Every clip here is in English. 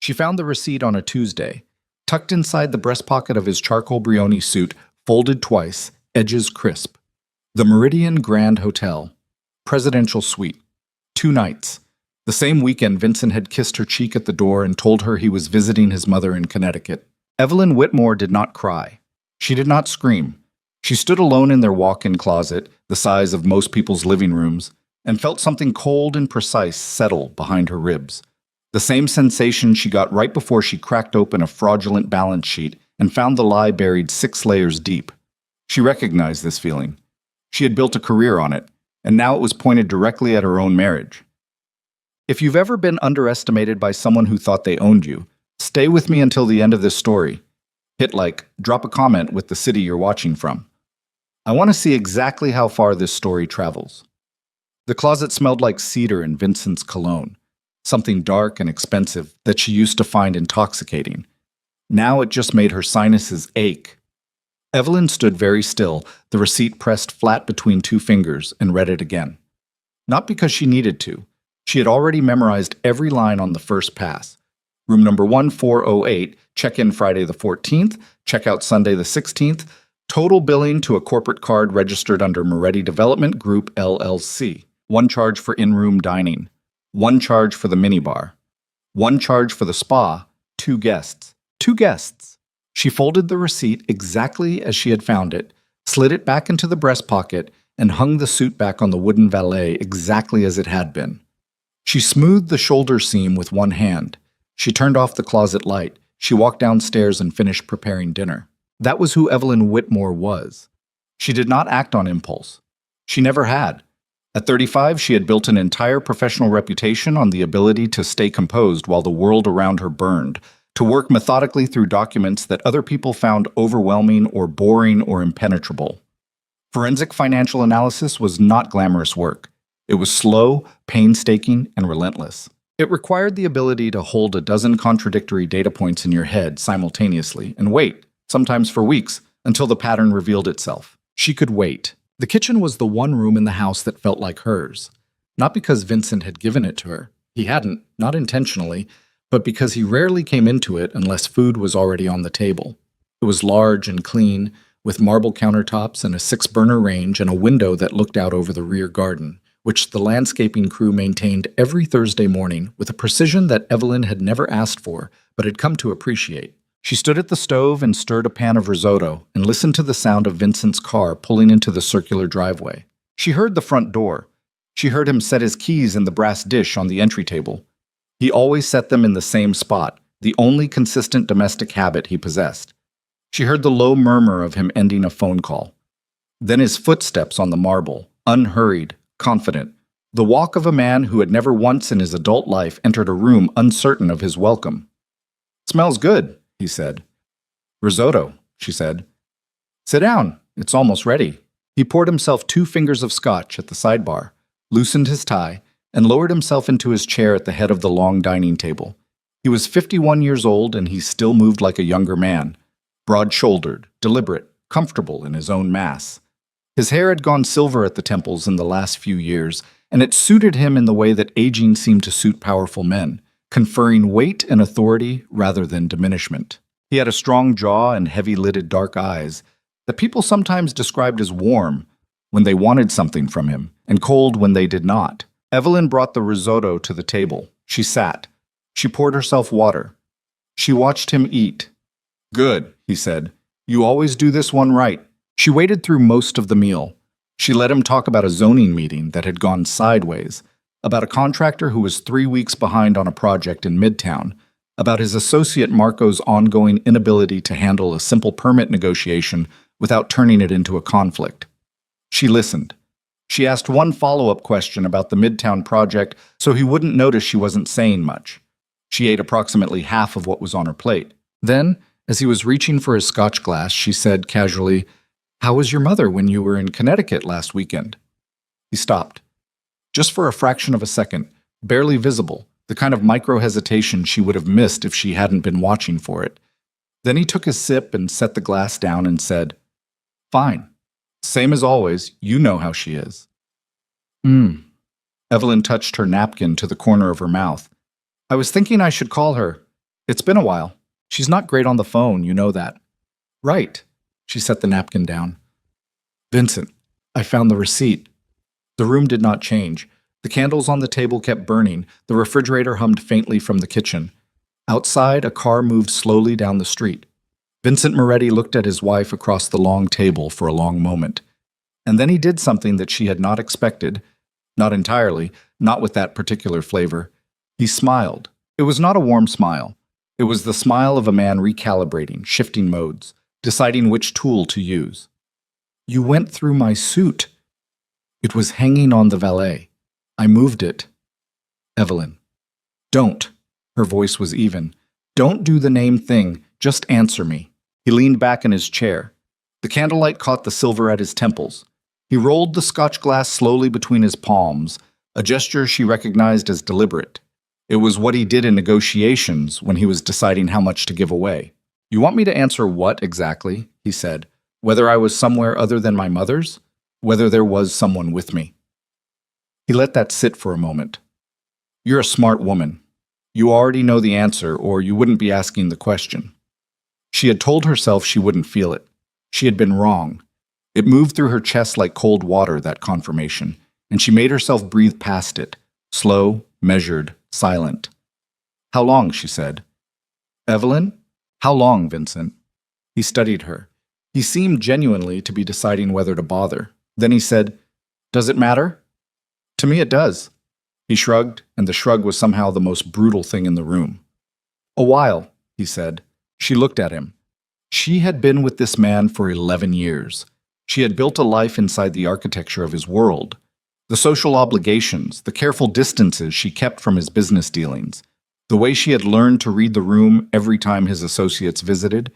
She found the receipt on a Tuesday, tucked inside the breast pocket of his charcoal brioni suit, folded twice, edges crisp. The Meridian Grand Hotel. Presidential suite. 2 nights. The same weekend, Vincent had kissed her cheek at the door and told her he was visiting his mother in Connecticut. Evelyn Whitmore did not cry. She did not scream. She stood alone in their walk-in closet, the size of most people's living rooms, and felt something cold and precise settle behind her ribs. The same sensation she got right before she cracked open a fraudulent balance sheet and found the lie buried 6 layers deep. She recognized this feeling. She had built a career on it, and now it was pointed directly at her own marriage. If you've ever been underestimated by someone who thought they owned you, stay with me until the end of this story. Hit like, drop a comment with the city you're watching from. I want to see exactly how far this story travels. The closet smelled like cedar and Vincent's cologne, something dark and expensive that she used to find intoxicating. Now it just made her sinuses ache. Evelyn stood very still, the receipt pressed flat between 2 fingers, and read it again. Not because she needed to. She had already memorized every line on the first pass. Room number 1408, check-in Friday the 14th, check-out Sunday the 16th, total billing to a corporate card registered under Moretti Development Group, LLC. 1 charge for in-room dining. 1 charge for the minibar. 1 charge for the spa. 2 guests. 2 guests. She folded the receipt exactly as she had found it, slid it back into the breast pocket, and hung the suit back on the wooden valet exactly as it had been. She smoothed the shoulder seam with 1 hand. She turned off the closet light. She walked downstairs and finished preparing dinner. That was who Evelyn Whitmore was. She did not act on impulse. She never had. At 35, she had built an entire professional reputation on the ability to stay composed while the world around her burned, to work methodically through documents that other people found overwhelming or boring or impenetrable. Forensic financial analysis was not glamorous work. It was slow, painstaking, and relentless. It required the ability to hold a dozen contradictory data points in your head simultaneously and wait, sometimes for weeks, until the pattern revealed itself. She could wait. The kitchen was the one room in the house that felt like hers. Not because Vincent had given it to her. He hadn't, not intentionally, but because he rarely came into it unless food was already on the table. It was large and clean, with marble countertops and a 6-burner range and a window that looked out over the rear garden, which the landscaping crew maintained every Thursday morning with a precision that Evelyn had never asked for, but had come to appreciate. She stood at the stove and stirred a pan of risotto and listened to the sound of Vincent's car pulling into the circular driveway. She heard the front door. She heard him set his keys in the brass dish on the entry table. He always set them in the same spot, the only consistent domestic habit he possessed. She heard the low murmur of him ending a phone call. Then his footsteps on the marble, unhurried, confident. The walk of a man who had never once in his adult life entered a room uncertain of his welcome. "Smells good," he said. "Risotto," she said. "Sit down. It's almost ready." He poured himself 2 fingers of scotch at the sidebar, loosened his tie, and lowered himself into his chair at the head of the long dining table. He was 51 years old, and he still moved like a younger man, broad-shouldered, deliberate, comfortable in his own mass. His hair had gone silver at the temples in the last few years, and it suited him in the way that aging seemed to suit powerful men, conferring weight and authority rather than diminishment. He had a strong jaw and heavy-lidded dark eyes that people sometimes described as warm when they wanted something from him, and cold when they did not. Evelyn brought the risotto to the table. She sat. She poured herself water. She watched him eat. "Good," he said. "You always do this one right." She waited through most of the meal. She let him talk about a zoning meeting that had gone sideways, about a contractor who was 3 weeks behind on a project in Midtown, about his associate Marco's ongoing inability to handle a simple permit negotiation without turning it into a conflict. She listened. She asked one follow-up question about the Midtown project so he wouldn't notice she wasn't saying much. She ate approximately half of what was on her plate. Then, as he was reaching for his scotch glass, she said casually, "How was your mother when you were in Connecticut last weekend?" He stopped. Just for a fraction of a second, barely visible, the kind of micro-hesitation she would have missed if she hadn't been watching for it. Then he took a sip and set the glass down and said, "Fine. Same as always, you know how she is." Evelyn touched her napkin to the corner of her mouth. "I was thinking I should call her. It's been a while. She's not great on the phone, you know that. Right. She set the napkin down. Vincent, I found the receipt. The room did not change. The candles on the table kept burning. The refrigerator hummed faintly from the kitchen. Outside, a car moved slowly down the street. Vincent Moretti looked at his wife across the long table for a long moment. And then he did something that she had not expected. Not entirely, not with that particular flavor. He smiled. It was not a warm smile. It was the smile of a man recalibrating, shifting modes, deciding which tool to use. You went through my suit. It was hanging on the valet. I moved it. Evelyn. Don't. Her voice was even. Don't do the name thing. Just answer me. He leaned back in his chair. The candlelight caught the silver at his temples. He rolled the scotch glass slowly between his palms, a gesture she recognized as deliberate. It was what he did in negotiations when he was deciding how much to give away. You want me to answer what exactly? He said. Whether I was somewhere other than my mother's? Whether there was someone with me. He let that sit for a moment. You're a smart woman. You already know the answer, or you wouldn't be asking the question. She had told herself she wouldn't feel it. She had been wrong. It moved through her chest like cold water, that confirmation, and she made herself breathe past it, slow, measured, silent. How long, she said. Evelyn? How long, Vincent? He studied her. He seemed genuinely to be deciding whether to bother. Then he said, Does it matter? To me it does. He shrugged, and the shrug was somehow the most brutal thing in the room. A while, he said. She looked at him. She had been with this man for 11 years. She had built a life inside the architecture of his world. The social obligations, the careful distances she kept from his business dealings, the way she had learned to read the room every time his associates visited,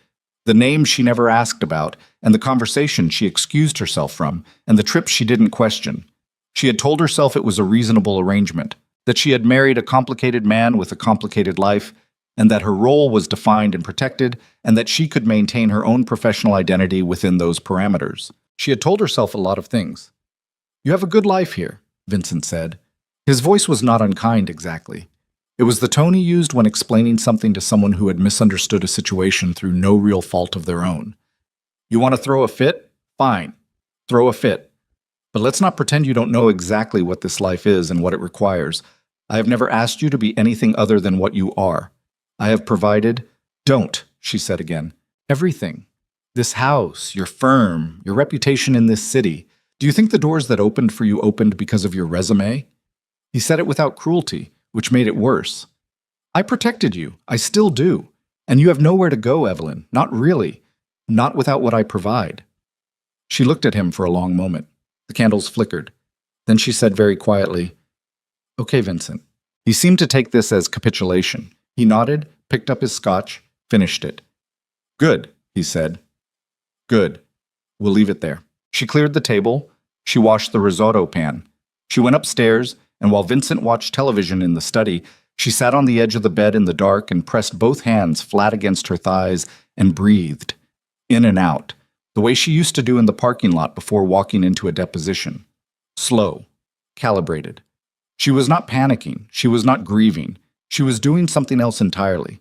the names she never asked about, and the conversation she excused herself from, and the trips she didn't question. She had told herself it was a reasonable arrangement, that she had married a complicated man with a complicated life, and that her role was defined and protected, and that she could maintain her own professional identity within those parameters. She had told herself a lot of things. You have a good life here, Vincent said. His voice was not unkind exactly. It was the tone he used when explaining something to someone who had misunderstood a situation through no real fault of their own. You want to throw a fit? Fine. Throw a fit. But let's not pretend you don't know exactly what this life is and what it requires. I have never asked you to be anything other than what you are. I have provided— Don't, she said again. Everything. This house, your firm, your reputation in this city. Do you think the doors that opened for you opened because of your resume? He said it without cruelty, which made it worse. I protected you. I still do. And you have nowhere to go, Evelyn. Not really. Not without what I provide. She looked at him for a long moment. The candles flickered. Then she said very quietly, Okay, Vincent. He seemed to take this as capitulation. He nodded, picked up his scotch, finished it. Good, he said. Good. We'll leave it there. She cleared the table. She washed the risotto pan. She went upstairs, and while Vincent watched television in the study, she sat on the edge of the bed in the dark and pressed both hands flat against her thighs and breathed, in and out, the way she used to do in the parking lot before walking into a deposition. Slow, calibrated. She was not panicking. She was not grieving. She was doing something else entirely,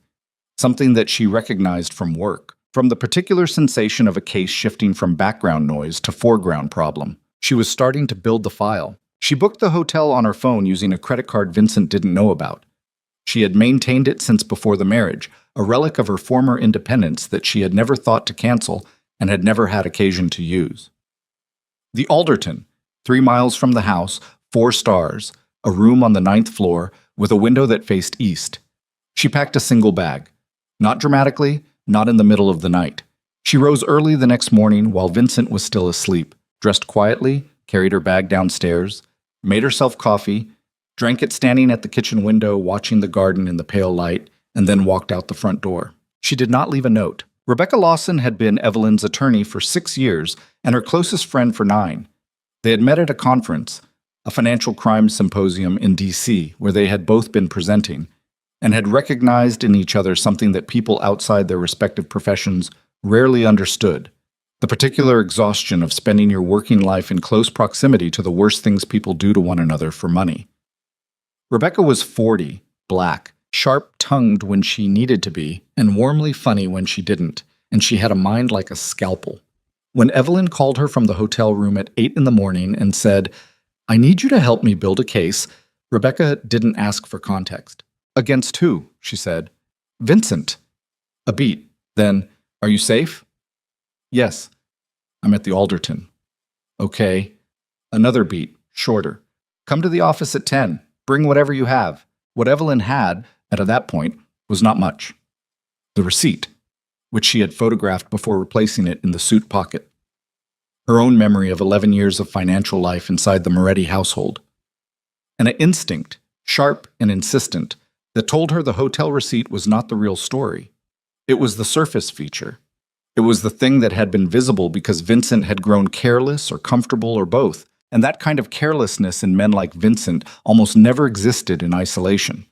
something that she recognized from work, from the particular sensation of a case shifting from background noise to foreground problem. She was starting to build the file. She booked the hotel on her phone using a credit card Vincent didn't know about. She had maintained it since before the marriage, a relic of her former independence that she had never thought to cancel and had never had occasion to use. The Alderton, 3 miles from the house, 4 stars, a room on the 9th floor with a window that faced east. She packed a single bag. Not dramatically, not in the middle of the night. She rose early the next morning while Vincent was still asleep, dressed quietly, carried her bag downstairs, made herself coffee, drank it standing at the kitchen window watching the garden in the pale light, and then walked out the front door. She did not leave a note. Rebecca Lawson had been Evelyn's attorney for 6 years and her closest friend for 9. They had met at a conference, a financial crime symposium in D.C., where they had both been presenting, and had recognized in each other something that people outside their respective professions rarely understood: the particular exhaustion of spending your working life in close proximity to the worst things people do to one another for money. Rebecca was 40, black, sharp-tongued when she needed to be, and warmly funny when she didn't, and she had a mind like a scalpel. When Evelyn called her from the hotel room at 8 in the morning and said, "I need you to help me build a case," Rebecca didn't ask for context. "Against who?" she said. "Vincent." A beat. Then, "Are you safe?" "Yes. I'm at the Alderton." "Okay." Another beat, shorter. "Come to the office at 10. Bring whatever you have." What Evelyn had, at that point, was not much. The receipt, which she had photographed before replacing it in the suit pocket. Her own memory of 11 years of financial life inside the Moretti household. And an instinct, sharp and insistent, that told her the hotel receipt was not the real story. It was the surface feature. It was the thing that had been visible because Vincent had grown careless or comfortable or both, and that kind of carelessness in men like Vincent almost never existed in isolation.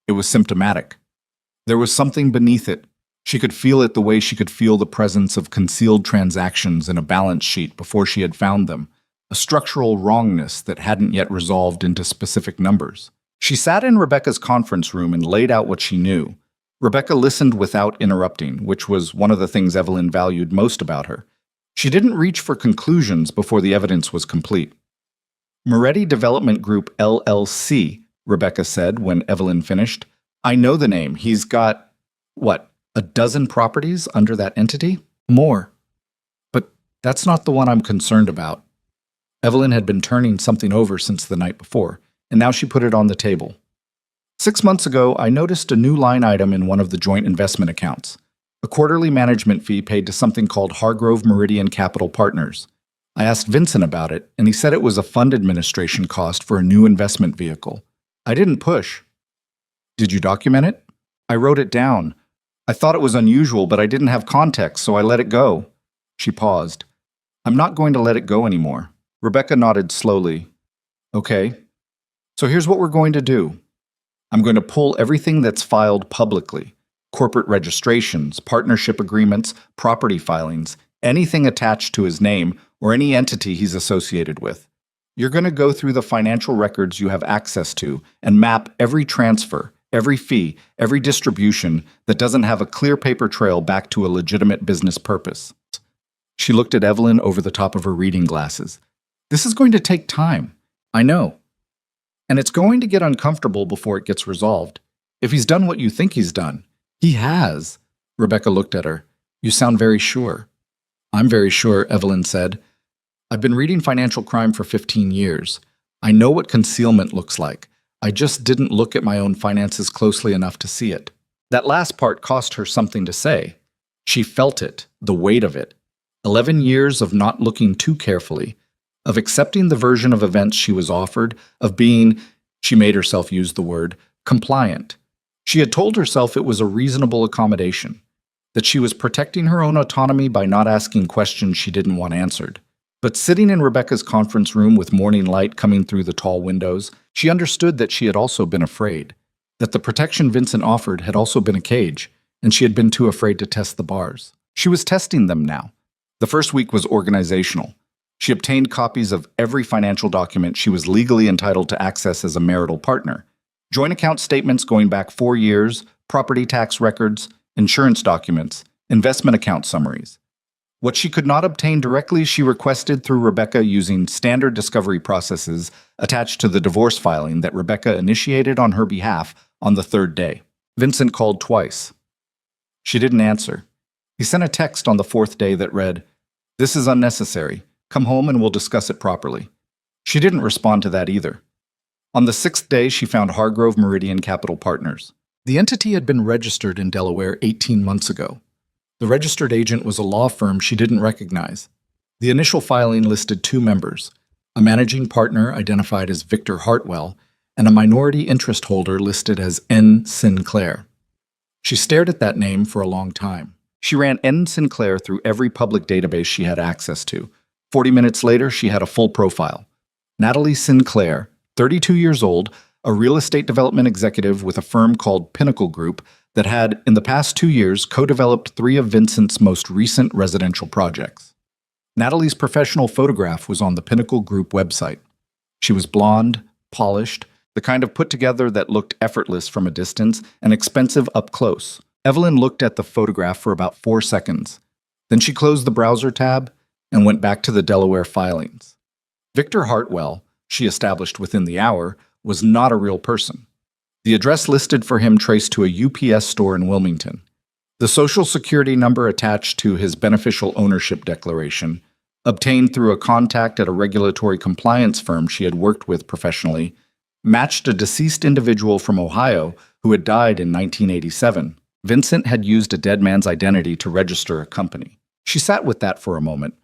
It was symptomatic. There was something beneath it. She could feel it the way she could feel the presence of concealed transactions in a balance sheet before she had found them, a structural wrongness that hadn't yet resolved into specific numbers. She sat in Rebecca's conference room and laid out what she knew. Rebecca listened without interrupting, which was one of the things Evelyn valued most about her. She didn't reach for conclusions before the evidence was complete. "Moretti Development Group LLC," Rebecca said when Evelyn finished. "I know the name. He's got, what, a dozen properties under that entity? More. But that's not the one I'm concerned about." Evelyn had been turning something over since the night before, and now she put it on the table. "6 months ago, I noticed a new line item in one of the joint investment accounts, a quarterly management fee paid to something called Hargrove Meridian Capital Partners. I asked Vincent about it, and he said it was a fund administration cost for a new investment vehicle. I didn't push." "Did you document it?" "I wrote it down. I thought it was unusual, but I didn't have context, so I let it go." She paused. "I'm not going to let it go anymore." Rebecca nodded slowly. "Okay. So here's what we're going to do. I'm going to pull everything that's filed publicly. Corporate registrations, partnership agreements, property filings, anything attached to his name or any entity he's associated with. You're going to go through the financial records you have access to and map every transfer, every fee, every distribution that doesn't have a clear paper trail back to a legitimate business purpose." She looked at Evelyn over the top of her reading glasses. "This is going to take time. I know. And it's going to get uncomfortable before it gets resolved. If he's done what you think he's done." "He has." Rebecca looked at her. "You sound very sure." "I'm very sure," Evelyn said. "I've been reading financial crime for 15 years. I know what concealment looks like. I just didn't look at my own finances closely enough to see it." That last part cost her something to say. She felt it, the weight of it. 11 years of not looking too carefully, of accepting the version of events she was offered, of being, she made herself use the word, compliant. She had told herself it was a reasonable accommodation, that she was protecting her own autonomy by not asking questions she didn't want answered. But sitting in Rebecca's conference room with morning light coming through the tall windows, she understood that she had also been afraid, that the protection Vincent offered had also been a cage, and she had been too afraid to test the bars. She was testing them now. The first week was organizational. She obtained copies of every financial document she was legally entitled to access as a marital partner. Joint account statements going back 4 years, property tax records, insurance documents, investment account summaries. What she could not obtain directly, she requested through Rebecca using standard discovery processes attached to the divorce filing that Rebecca initiated on her behalf on the 3rd day. Vincent called twice. She didn't answer. He sent a text on the 4th day that read, "This is unnecessary. Come home and we'll discuss it properly." She didn't respond to that either. On the 6th day, she found Hargrove Meridian Capital Partners. The entity had been registered in Delaware 18 months ago. The registered agent was a law firm she didn't recognize. The initial filing listed 2 members, a managing partner identified as Victor Hartwell, and a minority interest holder listed as N. Sinclair. She stared at that name for a long time. She ran N. Sinclair through every public database she had access to. 40 minutes later, she had a full profile. Natalie Sinclair, 32 years old, a real estate development executive with a firm called Pinnacle Group that had, in the past 2 years, co-developed 3 of Vincent's most recent residential projects. Natalie's professional photograph was on the Pinnacle Group website. She was blonde, polished, the kind of put together that looked effortless from a distance and expensive up close. Evelyn looked at the photograph for about 4 seconds. Then she closed the browser tab and went back to the Delaware filings. Victor Hartwell, she established within the hour, was not a real person. The address listed for him traced to a UPS store in Wilmington. The Social Security number attached to his beneficial ownership declaration, obtained through a contact at a regulatory compliance firm she had worked with professionally, matched a deceased individual from Ohio who had died in 1987. Vincent had used a dead man's identity to register a company. She sat with that for a moment.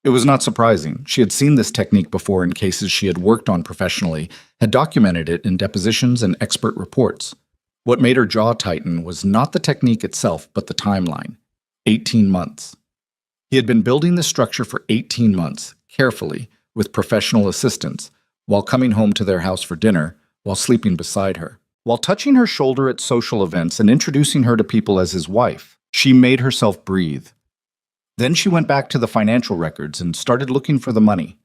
It was not surprising. She had seen this technique before in cases she had worked on professionally, had documented it in depositions and expert reports. What made her jaw tighten was not the technique itself, but the timeline. 18 months. He had been building this structure for 18 months, carefully, with professional assistance, while coming home to their house for dinner, while sleeping beside her. While touching her shoulder at social events and introducing her to people as his wife, she made herself breathe. Then she went back to the financial records and started looking for the money.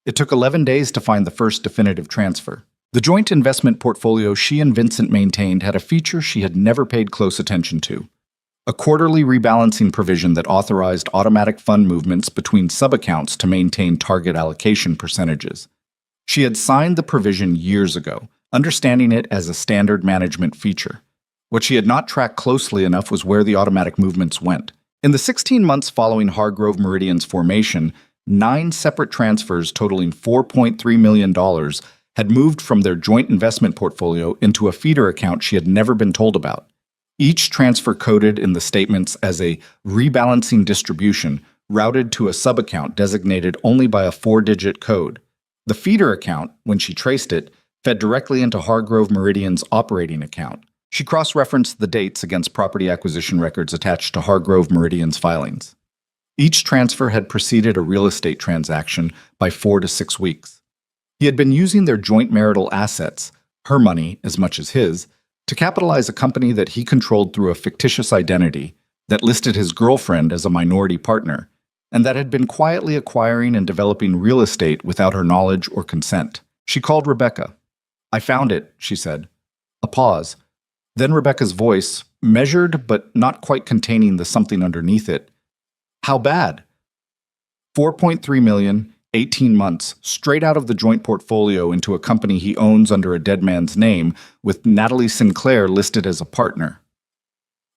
It took 11 days to find the first definitive transfer. The joint investment portfolio she and Vincent maintained had a feature she had never paid close attention to: a quarterly rebalancing provision that authorized automatic fund movements between sub-accounts to maintain target allocation percentages. She had signed the provision years ago, understanding it as a standard management feature. What she had not tracked closely enough was where the automatic movements went. In the 16 months following Hargrove Meridian's formation, 9 separate transfers totaling $4.3 million had moved from their joint investment portfolio into a feeder account she had never been told about. Each transfer coded in the statements as a rebalancing distribution routed to a sub-account designated only by a 4-digit code. The feeder account, when she traced it, fed directly into Hargrove Meridian's operating account. She cross-referenced the dates against property acquisition records attached to Hargrove Meridian's filings. Each transfer had preceded a real estate transaction by 4 to 6 weeks. He had been using their joint marital assets, her money as much as his, to capitalize a company that he controlled through a fictitious identity that listed his girlfriend as a minority partner, and that had been quietly acquiring and developing real estate without her knowledge or consent. She called Rebecca. "I found it," she said. A pause. Then Rebecca's voice, measured but not quite containing the something underneath it. "How bad?" 4.3 million, 18 months, straight out of the joint portfolio into a company he owns under a dead man's name, with Natalie Sinclair listed as a partner.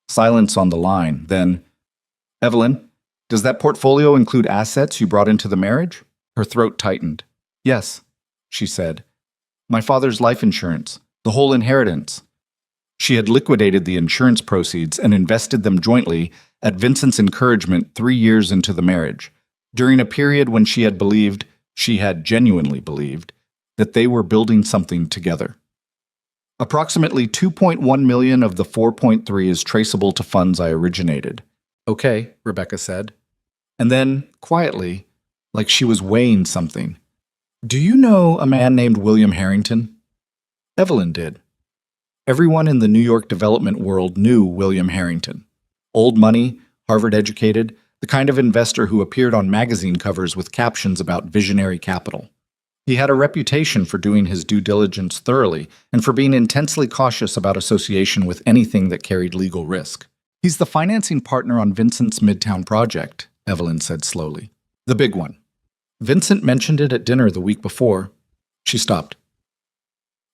Silence on the line, then, "Evelyn, does that portfolio include assets you brought into the marriage?" Her throat tightened. "Yes," she said. "My father's life insurance, the whole inheritance." She had liquidated the insurance proceeds and invested them jointly at Vincent's encouragement 3 years into the marriage, during a period when she had genuinely believed, that they were building something together. "Approximately 2.1 million of the 4.3 is traceable to funds I originated." "Okay," Rebecca said. And then, quietly, like she was weighing something, "Do you know a man named William Harrington?" Evelyn did. Everyone in the New York development world knew William Harrington. Old money, Harvard-educated, the kind of investor who appeared on magazine covers with captions about visionary capital. He had a reputation for doing his due diligence thoroughly and for being intensely cautious about association with anything that carried legal risk. "He's the financing partner on Vincent's Midtown project," Evelyn said slowly. "The big one. Vincent mentioned it at dinner the week before." She stopped.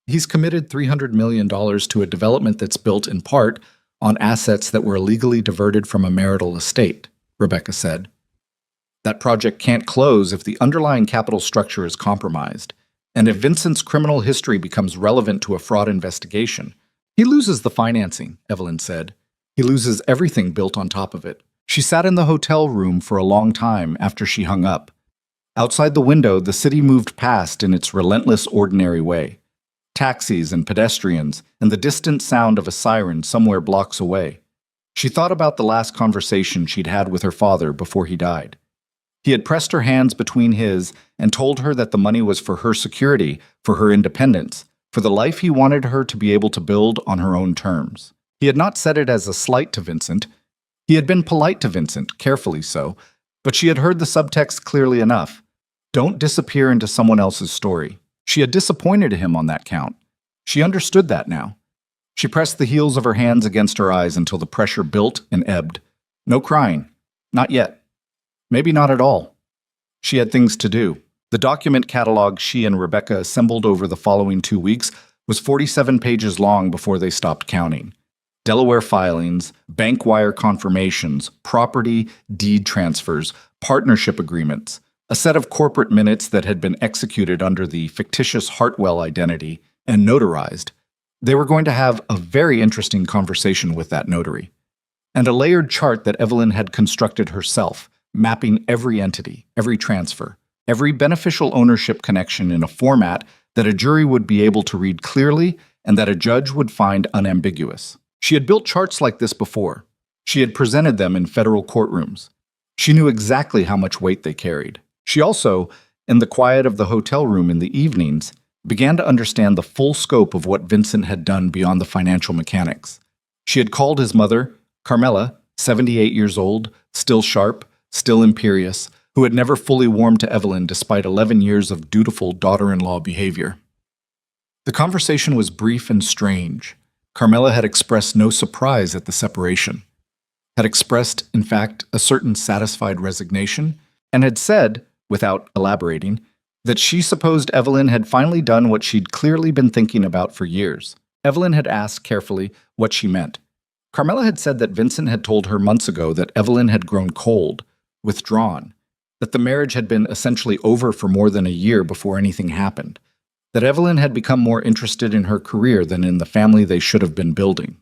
"He's committed $300 million to a development that's built in part on assets that were illegally diverted from a marital estate," Rebecca said. "That project can't close if the underlying capital structure is compromised, and if Vincent's criminal history becomes relevant to a fraud investigation. He loses the financing," Evelyn said. "He loses everything built on top of it." She sat in the hotel room for a long time after she hung up. Outside the window, the city moved past in its relentless, ordinary way. Taxis and pedestrians, and the distant sound of a siren somewhere blocks away. She thought about the last conversation she'd had with her father before he died. He had pressed her hands between his and told her that the money was for her security, for her independence, for the life he wanted her to be able to build on her own terms. He had not said it as a slight to Vincent. He had been polite to Vincent, carefully so, but she had heard the subtext clearly enough. Don't disappear into someone else's story. She had disappointed him on that count. She understood that now. She pressed the heels of her hands against her eyes until the pressure built and ebbed. No crying. Not yet. Maybe not at all. She had things to do. The document catalog she and Rebecca assembled over the following 2 weeks was 47 pages long before they stopped counting. Delaware filings, bank wire confirmations, property deed transfers, partnership agreements, a set of corporate minutes that had been executed under the fictitious Hartwell identity and notarized. They were going to have a very interesting conversation with that notary. And a layered chart that Evelyn had constructed herself, mapping every entity, every transfer, every beneficial ownership connection in a format that a jury would be able to read clearly and that a judge would find unambiguous. She had built charts like this before. She had presented them in federal courtrooms. She knew exactly how much weight they carried. She also, in the quiet of the hotel room in the evenings, began to understand the full scope of what Vincent had done beyond the financial mechanics. She had called his mother, Carmela, 78 years old, still sharp, still imperious, who had never fully warmed to Evelyn despite 11 years of dutiful daughter-in-law behavior. The conversation was brief and strange. Carmela had expressed no surprise at the separation, had expressed, in fact, a certain satisfied resignation, and had said, without elaborating, that she supposed Evelyn had finally done what she'd clearly been thinking about for years. Evelyn had asked carefully what she meant. Carmela had said that Vincent had told her months ago that Evelyn had grown cold, withdrawn, that the marriage had been essentially over for more than a year before anything happened, that Evelyn had become more interested in her career than in the family they should have been building.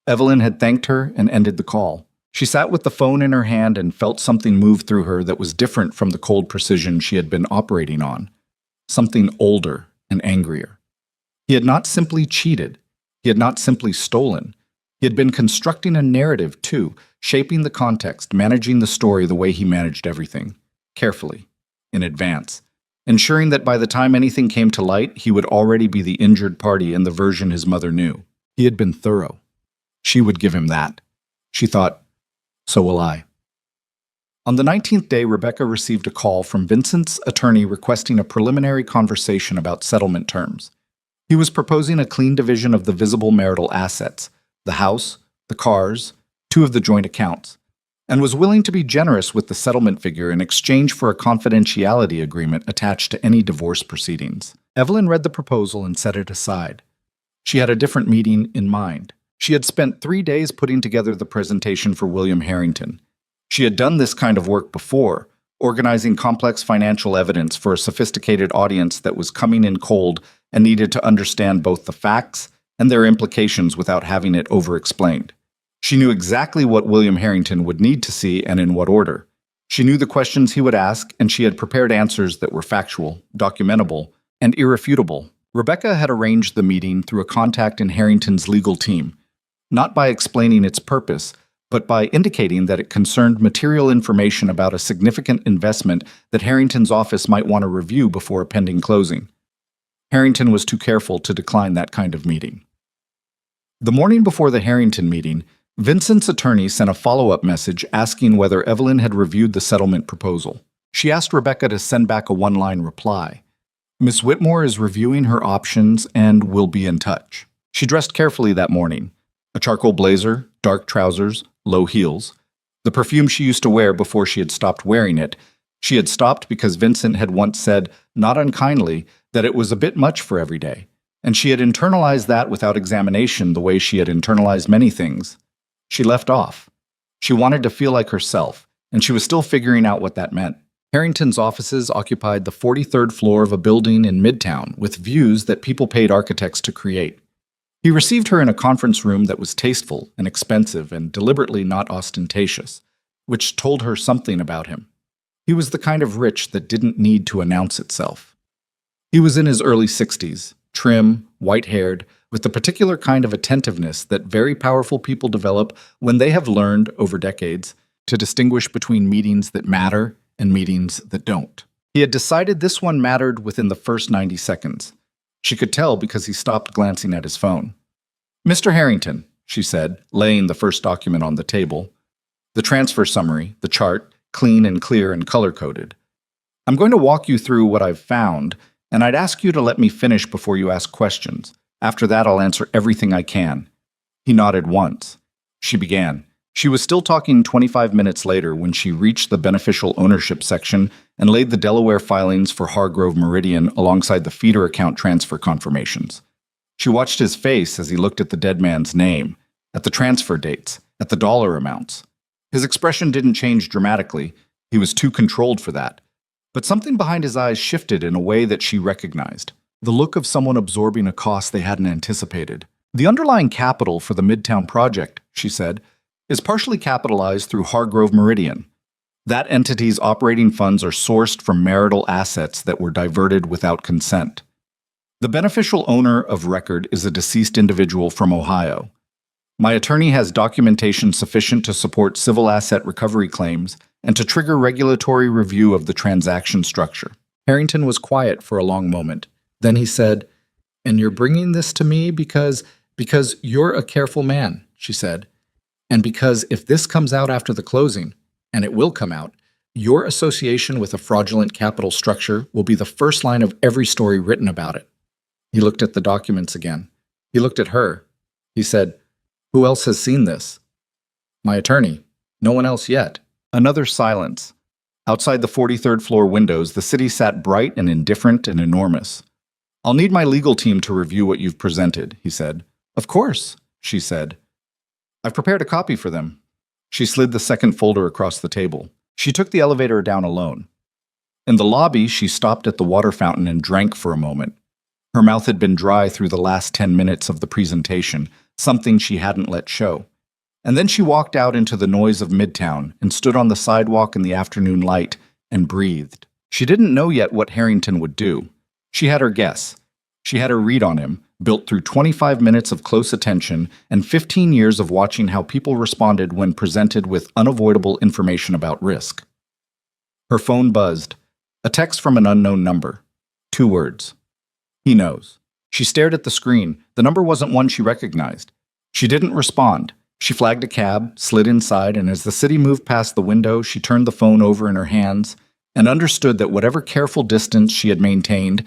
Evelyn had thanked her and ended the call. She sat with the phone in her hand and felt something move through her that was different from the cold precision she had been operating on, something older and angrier. He had not simply cheated. He had not simply stolen. He had been constructing a narrative, too, shaping the context, managing the story the way he managed everything, carefully, in advance, ensuring that by the time anything came to light, he would already be the injured party in the version his mother knew. He had been thorough. She would give him that. She thought, so will I. On the 19th day, Rebecca received a call from Vincent's attorney requesting a preliminary conversation about settlement terms. He was proposing a clean division of the visible marital assets, the house, the cars, 2 of the joint accounts, and was willing to be generous with the settlement figure in exchange for a confidentiality agreement attached to any divorce proceedings. Evelyn read the proposal and set it aside. She had a different meeting in mind. She had spent 3 days putting together the presentation for William Harrington. She had done this kind of work before, organizing complex financial evidence for a sophisticated audience that was coming in cold and needed to understand both the facts and their implications without having it over-explained. She knew exactly what William Harrington would need to see and in what order. She knew the questions he would ask, and she had prepared answers that were factual, documentable, and irrefutable. Rebecca had arranged the meeting through a contact in Harrington's legal team, not by explaining its purpose, but by indicating that it concerned material information about a significant investment that Harrington's office might want to review before a pending closing. Harrington was too careful to decline that kind of meeting. The morning before the Harrington meeting, Vincent's attorney sent a follow-up message asking whether Evelyn had reviewed the settlement proposal. She asked Rebecca to send back a one-line reply. Miss Whitmore is reviewing her options and will be in touch. She dressed carefully that morning. A charcoal blazer, dark trousers, low heels. The perfume she used to wear before she had stopped wearing it. She had stopped because Vincent had once said, not unkindly, that it was a bit much for every day. And she had internalized that without examination the way she had internalized many things. She left off. She wanted to feel like herself, and she was still figuring out what that meant. Harrington's offices occupied the 43rd floor of a building in Midtown with views that people paid architects to create. He received her in a conference room that was tasteful and expensive and deliberately not ostentatious, which told her something about him. He was the kind of rich that didn't need to announce itself. He was in his early 60s, trim, white-haired, with the particular kind of attentiveness that very powerful people develop when they have learned, over decades, to distinguish between meetings that matter and meetings that don't. He had decided this one mattered within the first 90 seconds. She could tell because he stopped glancing at his phone. Mr. Harrington, she said, laying the first document on the table. The transfer summary, the chart, clean and clear and color-coded. I'm going to walk you through what I've found, and I'd ask you to let me finish before you ask questions. After that, I'll answer everything I can." He nodded once. She began. She was still talking 25 minutes later when she reached the beneficial ownership section and laid the Delaware filings for Hargrove Meridian alongside the feeder account transfer confirmations. She watched his face as he looked at the dead man's name, at the transfer dates, at the dollar amounts. His expression didn't change dramatically. He was too controlled for that. But something behind his eyes shifted in a way that she recognized. The look of someone absorbing a cost they hadn't anticipated. "The underlying capital for the Midtown project," she said, "is partially capitalized through Hargrove Meridian. That entity's operating funds are sourced from marital assets that were diverted without consent. The beneficial owner of record is a deceased individual from Ohio. My attorney has documentation sufficient to support civil asset recovery claims and to trigger regulatory review of the transaction structure." Harrington was quiet for a long moment. Then he said, "And you're bringing this to me because you're a careful man," she said. "And because if this comes out after the closing, and it will come out, your association with a fraudulent capital structure will be the first line of every story written about it." He looked at the documents again. He looked at her. He said, "Who else has seen this?" "My attorney. No one else yet." Another silence. Outside the 43rd floor windows, the city sat bright and indifferent and enormous. "I'll need my legal team to review what you've presented," he said. "Of course," she said. "I've prepared a copy for them." She slid the second folder across the table. She took the elevator down alone. In the lobby, she stopped at the water fountain and drank for a moment. Her mouth had been dry through the last 10 minutes of the presentation, something she hadn't let show. And then she walked out into the noise of Midtown and stood on the sidewalk in the afternoon light and breathed. She didn't know yet what Harrington would do. She had her guess. She had her read on him, built through 25 minutes of close attention and 15 years of watching how people responded when presented with unavoidable information about risk. Her phone buzzed. A text from an unknown number. 2 words. "He knows." She stared at the screen. The number wasn't one she recognized. She didn't respond. She flagged a cab, slid inside, and as the city moved past the window, she turned the phone over in her hands and understood that whatever careful distance she had maintained,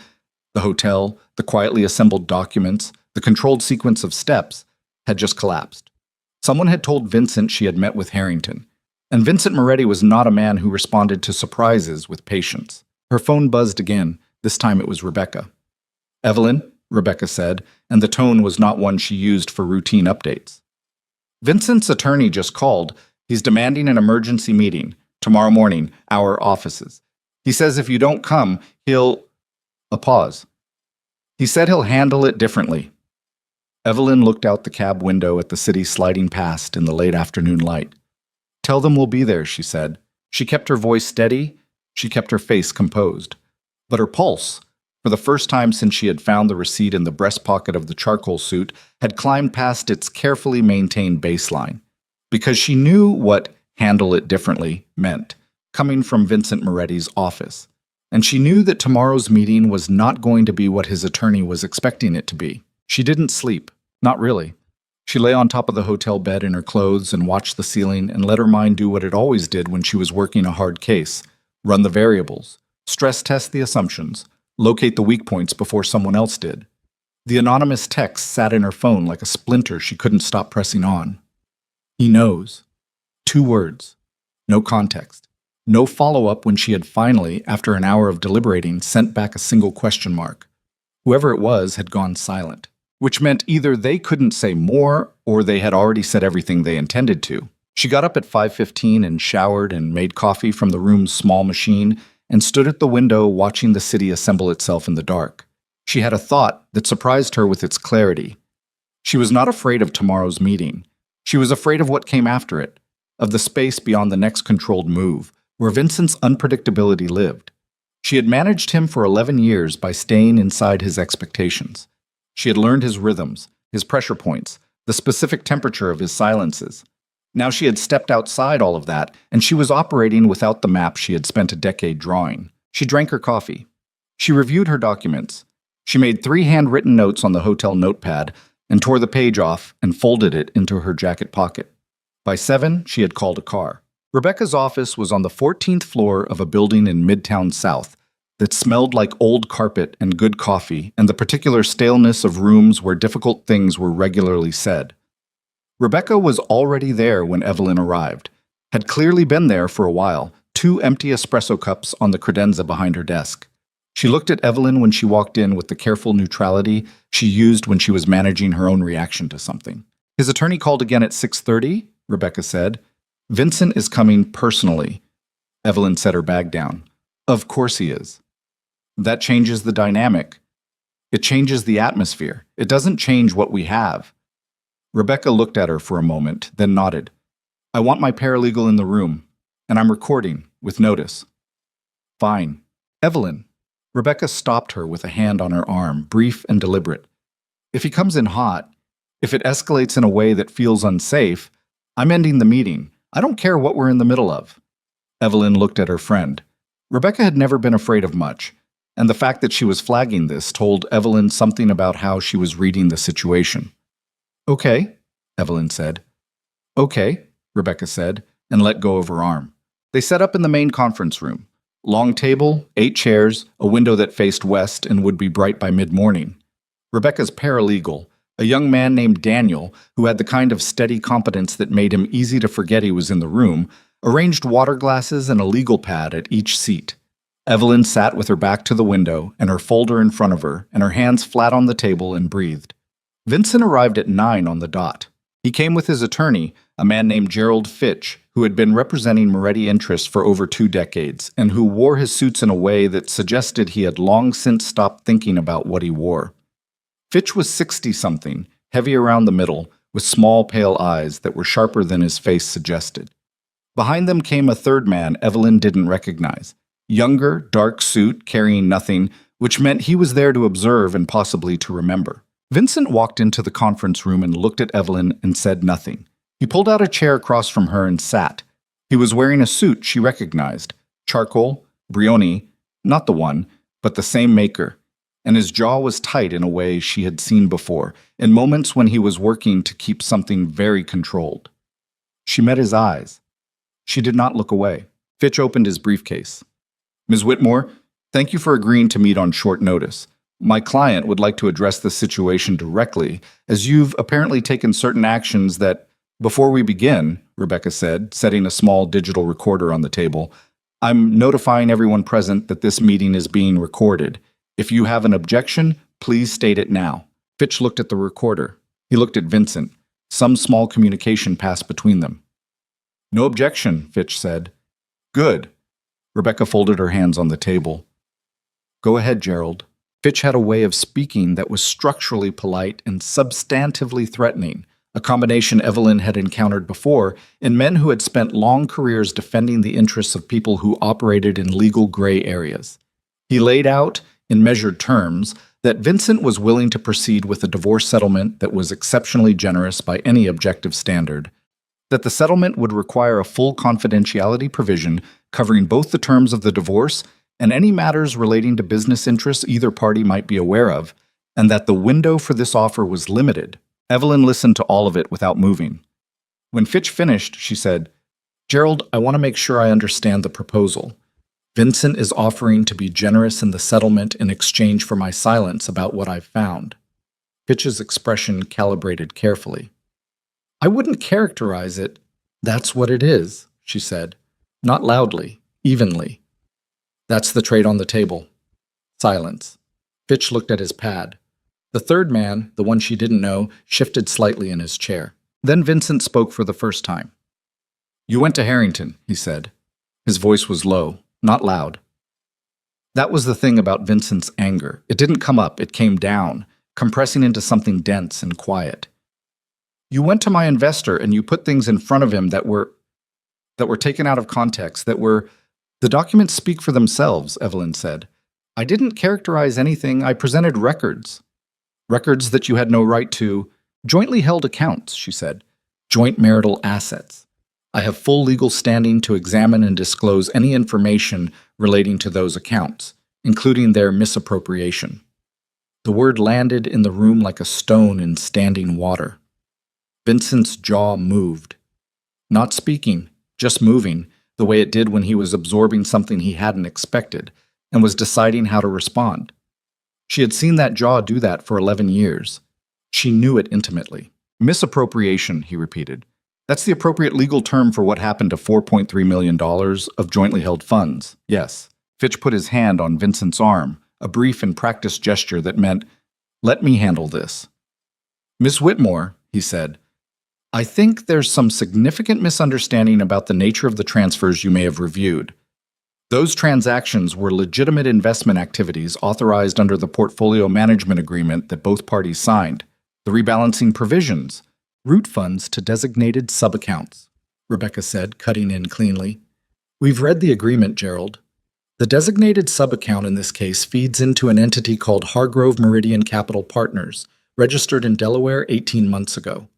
the hotel, the quietly assembled documents, the controlled sequence of steps, had just collapsed. Someone had told Vincent she had met with Harrington, and Vincent Moretti was not a man who responded to surprises with patience. Her phone buzzed again. This time it was Rebecca. "Evelyn," Rebecca said, and the tone was not one she used for routine updates. "Vincent's attorney just called. He's demanding an emergency meeting. Tomorrow morning, our offices. He says if you don't come, he'll—" A pause. "He said he'll handle it differently." Evelyn looked out the cab window at the city sliding past in the late afternoon light. "Tell them we'll be there," she said. She kept her voice steady. She kept her face composed. But her pulse, for the first time since she had found the receipt in the breast pocket of the charcoal suit, had climbed past its carefully maintained baseline. Because she knew what "handle it differently" meant, coming from Vincent Moretti's office. And she knew that tomorrow's meeting was not going to be what his attorney was expecting it to be. She didn't sleep. Not really. She lay on top of the hotel bed in her clothes and watched the ceiling and let her mind do what it always did when she was working a hard case: run the variables, stress test the assumptions, locate the weak points before someone else did. The anonymous text sat in her phone like a splinter she couldn't stop pressing on. "He knows." 2 words. No context. No follow-up when she had finally, after an hour of deliberating, sent back a single question mark. Whoever it was had gone silent, which meant either they couldn't say more or they had already said everything they intended to. She got up at 5:15 and showered and made coffee from the room's small machine and stood at the window watching the city assemble itself in the dark. She had a thought that surprised her with its clarity. She was not afraid of tomorrow's meeting. She was afraid of what came after it, of the space beyond the next controlled move, where Vincent's unpredictability lived. She had managed him for 11 years by staying inside his expectations. She had learned his rhythms, his pressure points, the specific temperature of his silences. Now she had stepped outside all of that, and she was operating without the map she had spent a decade drawing. She drank her coffee. She reviewed her documents. She made 3 handwritten notes on the hotel notepad and tore the page off and folded it into her jacket pocket. By 7, she had called a car. Rebecca's office was on the 14th floor of a building in Midtown South, that smelled like old carpet and good coffee, and the particular staleness of rooms where difficult things were regularly said. Rebecca was already there when Evelyn arrived, had clearly been there for a while, 2 empty espresso cups on the credenza behind her desk. She looked at Evelyn when she walked in with the careful neutrality she used when she was managing her own reaction to something. His attorney called again at 6:30, Rebecca said. Vincent is coming personally. Evelyn set her bag down. Of course he is. That changes the dynamic. It changes the atmosphere. It doesn't change what we have. Rebecca looked at her for a moment, then nodded. I want my paralegal in the room, and I'm recording, with notice. Fine. Evelyn. Rebecca stopped her with a hand on her arm, brief and deliberate. If he comes in hot, if it escalates in a way that feels unsafe, I'm ending the meeting. I don't care what we're in the middle of. Evelyn looked at her friend. Rebecca had never been afraid of much, and the fact that she was flagging this told Evelyn something about how she was reading the situation. Okay, Evelyn said. Okay, Rebecca said, and let go of her arm. They set up in the main conference room. Long table, 8 chairs, a window that faced west and would be bright by mid-morning. Rebecca's paralegal, a young man named Daniel, who had the kind of steady competence that made him easy to forget he was in the room, arranged water glasses and a legal pad at each seat. Evelyn sat with her back to the window and her folder in front of her and her hands flat on the table and breathed. Vincent arrived at 9 on the dot. He came with his attorney, a man named Gerald Fitch, who had been representing Moretti interests for over 2 decades and who wore his suits in a way that suggested he had long since stopped thinking about what he wore. Fitch was 60-something, heavy around the middle, with small pale eyes that were sharper than his face suggested. Behind them came a third man Evelyn didn't recognize. Younger, dark suit, carrying nothing, which meant he was there to observe and possibly to remember. Vincent walked into the conference room and looked at Evelyn and said nothing. He pulled out a chair across from her and sat. He was wearing a suit she recognized. Charcoal, Brioni, not the one, but the same maker. And his jaw was tight in a way she had seen before, in moments when he was working to keep something very controlled. She met his eyes. She did not look away. Fitch opened his briefcase. Ms. Whitmore, thank you for agreeing to meet on short notice. My client would like to address the situation directly, as you've apparently taken certain actions that, before we begin, Rebecca said, setting a small digital recorder on the table, I'm notifying everyone present that this meeting is being recorded. If you have an objection, please state it now. Fitch looked at the recorder. He looked at Vincent. Some small communication passed between them. No objection, Fitch said. Good. Rebecca folded her hands on the table. Go ahead, Gerald. Fitch had a way of speaking that was structurally polite and substantively threatening, a combination Evelyn had encountered before in men who had spent long careers defending the interests of people who operated in legal gray areas. He laid out, in measured terms, that Vincent was willing to proceed with a divorce settlement that was exceptionally generous by any objective standard, that the settlement would require a full confidentiality provision covering both the terms of the divorce and any matters relating to business interests either party might be aware of, and that the window for this offer was limited. Evelyn listened to all of it without moving. When Fitch finished, she said, Gerald, I want to make sure I understand the proposal. Vincent is offering to be generous in the settlement in exchange for my silence about what I've found. Fitch's expression calibrated carefully. I wouldn't characterize it. That's what it is, she said. Not loudly, evenly. That's the trade on the table. Silence. Fitch looked at his pad. The third man, the one she didn't know, shifted slightly in his chair. Then Vincent spoke for the first time. You went to Harrington, he said. His voice was low, not loud. That was the thing about Vincent's anger. It didn't come up, it came down, compressing into something dense and quiet. You went to my investor and you put things in front of him that were taken out of context, The documents speak for themselves, Evelyn said. I didn't characterize anything, I presented records. Records that you had no right to. Jointly held accounts, she said. Joint marital assets. I have full legal standing to examine and disclose any information relating to those accounts, including their misappropriation. The word landed in the room like a stone in standing water. Vincent's jaw moved. Not speaking, just moving, the way it did when he was absorbing something he hadn't expected, and was deciding how to respond. She had seen that jaw do that for 11 years. She knew it intimately. Misappropriation, he repeated. That's the appropriate legal term for what happened to $4.3 million of jointly held funds. Yes. Fitch put his hand on Vincent's arm, a brief and practiced gesture that meant, "Let me handle this." "Miss Whitmore," he said, "I think there's some significant misunderstanding about the nature of the transfers you may have reviewed. Those transactions were legitimate investment activities authorized under the portfolio management agreement that both parties signed. The rebalancing provisions, root funds to designated subaccounts," Rebecca said, cutting in cleanly. "We've read the agreement, Gerald. The designated subaccount in this case feeds into an entity called Hargrove Meridian Capital Partners, registered in Delaware 18 months ago.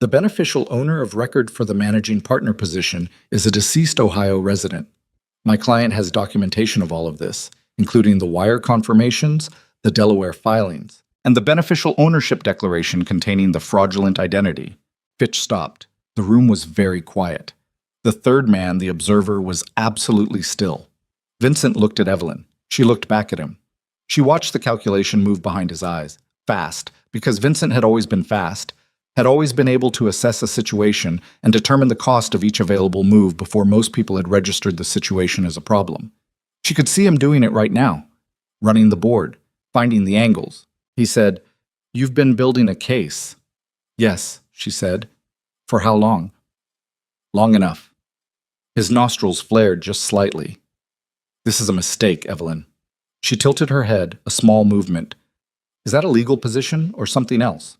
The beneficial owner of record for the managing partner position is a deceased Ohio resident. My client has documentation of all of this, including the wire confirmations, the Delaware filings, and the beneficial ownership declaration containing the fraudulent identity." Fitch stopped. The room was very quiet. The third man, the observer, was absolutely still. Vincent looked at Evelyn. She looked back at him. She watched the calculation move behind his eyes, fast, because Vincent had always been fast, had always been able to assess a situation and determine the cost of each available move before most people had registered the situation as a problem. She could see him doing it right now, running the board, finding the angles. He said, "You've been building a case." "Yes," she said. "For how long?" "Long enough." His nostrils flared just slightly. "This is a mistake, Evelyn." She tilted her head, a small movement. "Is that a legal position or something else?"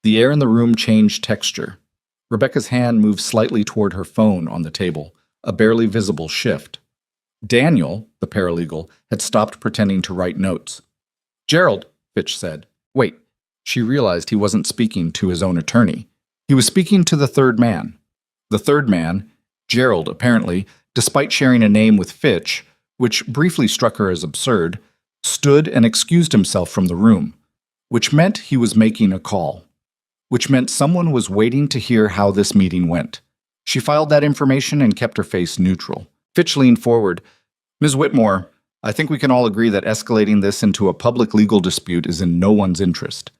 The air in the room changed texture. Rebecca's hand moved slightly toward her phone on the table, a barely visible shift. Daniel, the paralegal, had stopped pretending to write notes. "Gerald," Fitch said. "Wait." She realized he wasn't speaking to his own attorney. He was speaking to the third man. The third man, Gerald, apparently, despite sharing a name with Fitch, which briefly struck her as absurd, stood and excused himself from the room, which meant he was making a call, which meant someone was waiting to hear how this meeting went. She filed that information and kept her face neutral. Fitch leaned forward. "Ms. Whitmore, I think we can all agree that escalating this into a public legal dispute is in no one's interest.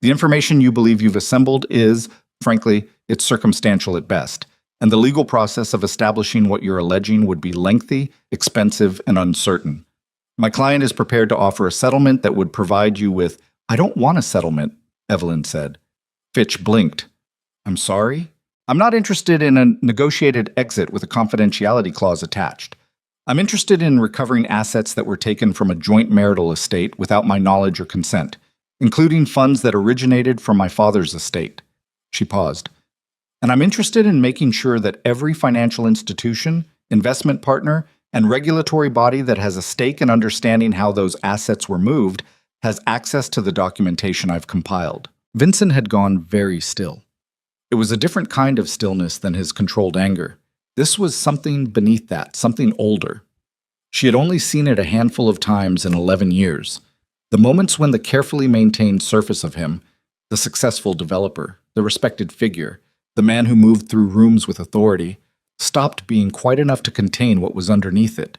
The information you believe you've assembled is, frankly, it's circumstantial at best, and the legal process of establishing what you're alleging would be lengthy, expensive, and uncertain. My client is prepared to offer a settlement that would provide you with—" "I don't want a settlement," Evelyn said. Fitch blinked. "I'm sorry? I'm not interested in a negotiated exit with a confidentiality clause attached. I'm interested in recovering assets that were taken from a joint marital estate without my knowledge or consent, including funds that originated from my father's estate." She paused. "And I'm interested in making sure that every financial institution, investment partner, and regulatory body that has a stake in understanding how those assets were moved has access to the documentation I've compiled." Vincent had gone very still. It was a different kind of stillness than his controlled anger. This was something beneath that, something older. She had only seen it a handful of times in 11 years. The moments when the carefully maintained surface of him, the successful developer, the respected figure, the man who moved through rooms with authority, stopped being quite enough to contain what was underneath it.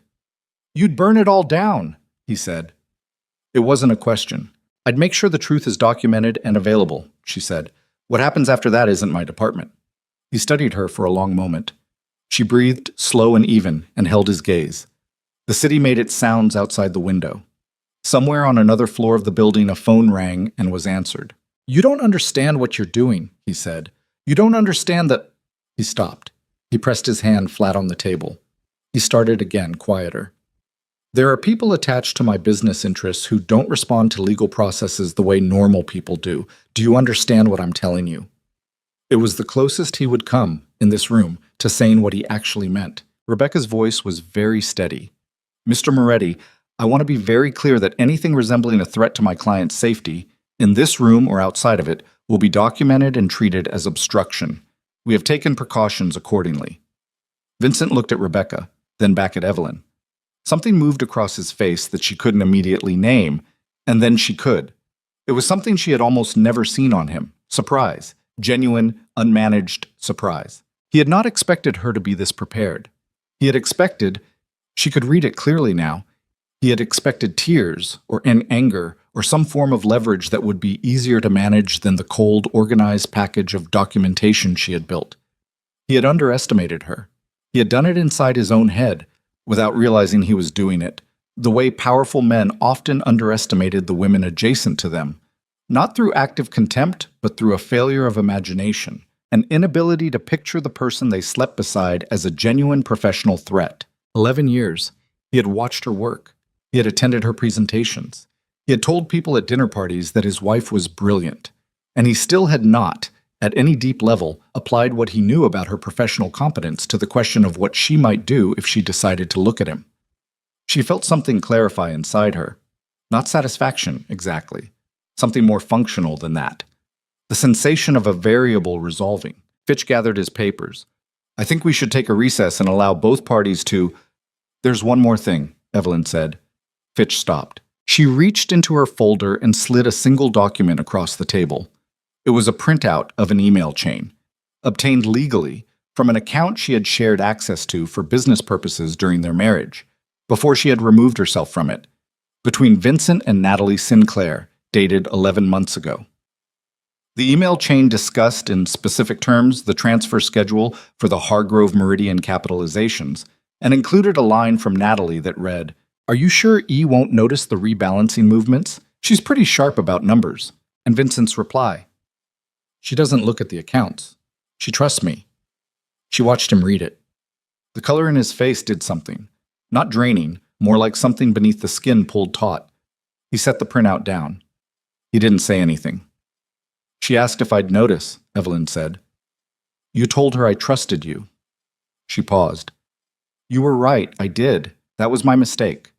"You'd burn it all down," he said. It wasn't a question. "I'd make sure the truth is documented and available," she said. "What happens after that isn't my department." He studied her for a long moment. She breathed slow and even and held his gaze. The city made its sounds outside the window. Somewhere on another floor of the building, a phone rang and was answered. "You don't understand what you're doing," he said. "You don't understand that—" He stopped. He pressed his hand flat on the table. He started again, quieter. "There are people attached to my business interests who don't respond to legal processes the way normal people do. Do you understand what I'm telling you?" It was the closest he would come, in this room, to saying what he actually meant. Rebecca's voice was very steady. "Mr. Moretti, I want to be very clear that anything resembling a threat to my client's safety, in this room or outside of it, will be documented and treated as obstruction. We have taken precautions accordingly." Vincent looked at Rebecca, then back at Evelyn. Something moved across his face that she couldn't immediately name, and then she could. It was something she had almost never seen on him. Surprise. Genuine, unmanaged surprise. He had not expected her to be this prepared. He had expected, she could read it clearly now, He had expected tears, or anger, or some form of leverage that would be easier to manage than the cold, organized package of documentation she had built. He had underestimated her. He had done it inside his own head, without realizing he was doing it, the way powerful men often underestimated the women adjacent to them, not through active contempt, but through a failure of imagination, an inability to picture the person they slept beside as a genuine professional threat. 11 years. He had watched her work. He had attended her presentations. He had told people at dinner parties that his wife was brilliant. And he still had not, at any deep level, applied what he knew about her professional competence to the question of what she might do if she decided to look at him. She felt something clarify inside her. Not satisfaction, exactly. Something more functional than that. The sensation of a variable resolving. Fitch gathered his papers. I think we should take a recess and allow both parties to... There's one more thing, Evelyn said. Fitch stopped. She reached into her folder and slid a single document across the table. It was a printout of an email chain, obtained legally from an account she had shared access to for business purposes during their marriage, before she had removed herself from it, between Vincent and Natalie Sinclair, dated 11 months ago. The email chain discussed in specific terms the transfer schedule for the Hargrove Meridian capitalizations and included a line from Natalie that read, "Are you sure E won't notice the rebalancing movements? She's pretty sharp about numbers." And Vincent's reply, "She doesn't look at the accounts. She trusts me." She watched him read it. The color in his face did something. Not draining, more like something beneath the skin pulled taut. He set the printout down. He didn't say anything. She asked if I'd notice, Evelyn said. You told her I trusted you. She paused. You were right, I did. That was my mistake.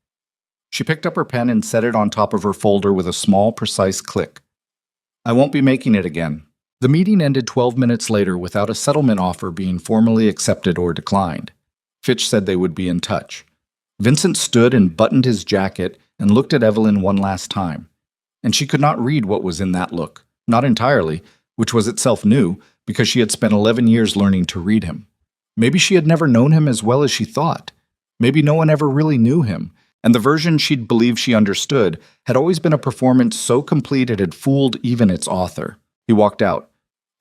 She picked up her pen and set it on top of her folder with a small, precise click. I won't be making it again. The meeting ended 12 minutes later without a settlement offer being formally accepted or declined. Fitch said they would be in touch. Vincent stood and buttoned his jacket and looked at Evelyn one last time. And she could not read what was in that look. Not entirely, which was itself new, because she had spent 11 years learning to read him. Maybe she had never known him as well as she thought. Maybe no one ever really knew him, and the version she'd believed she understood had always been a performance so complete it had fooled even its author. He walked out.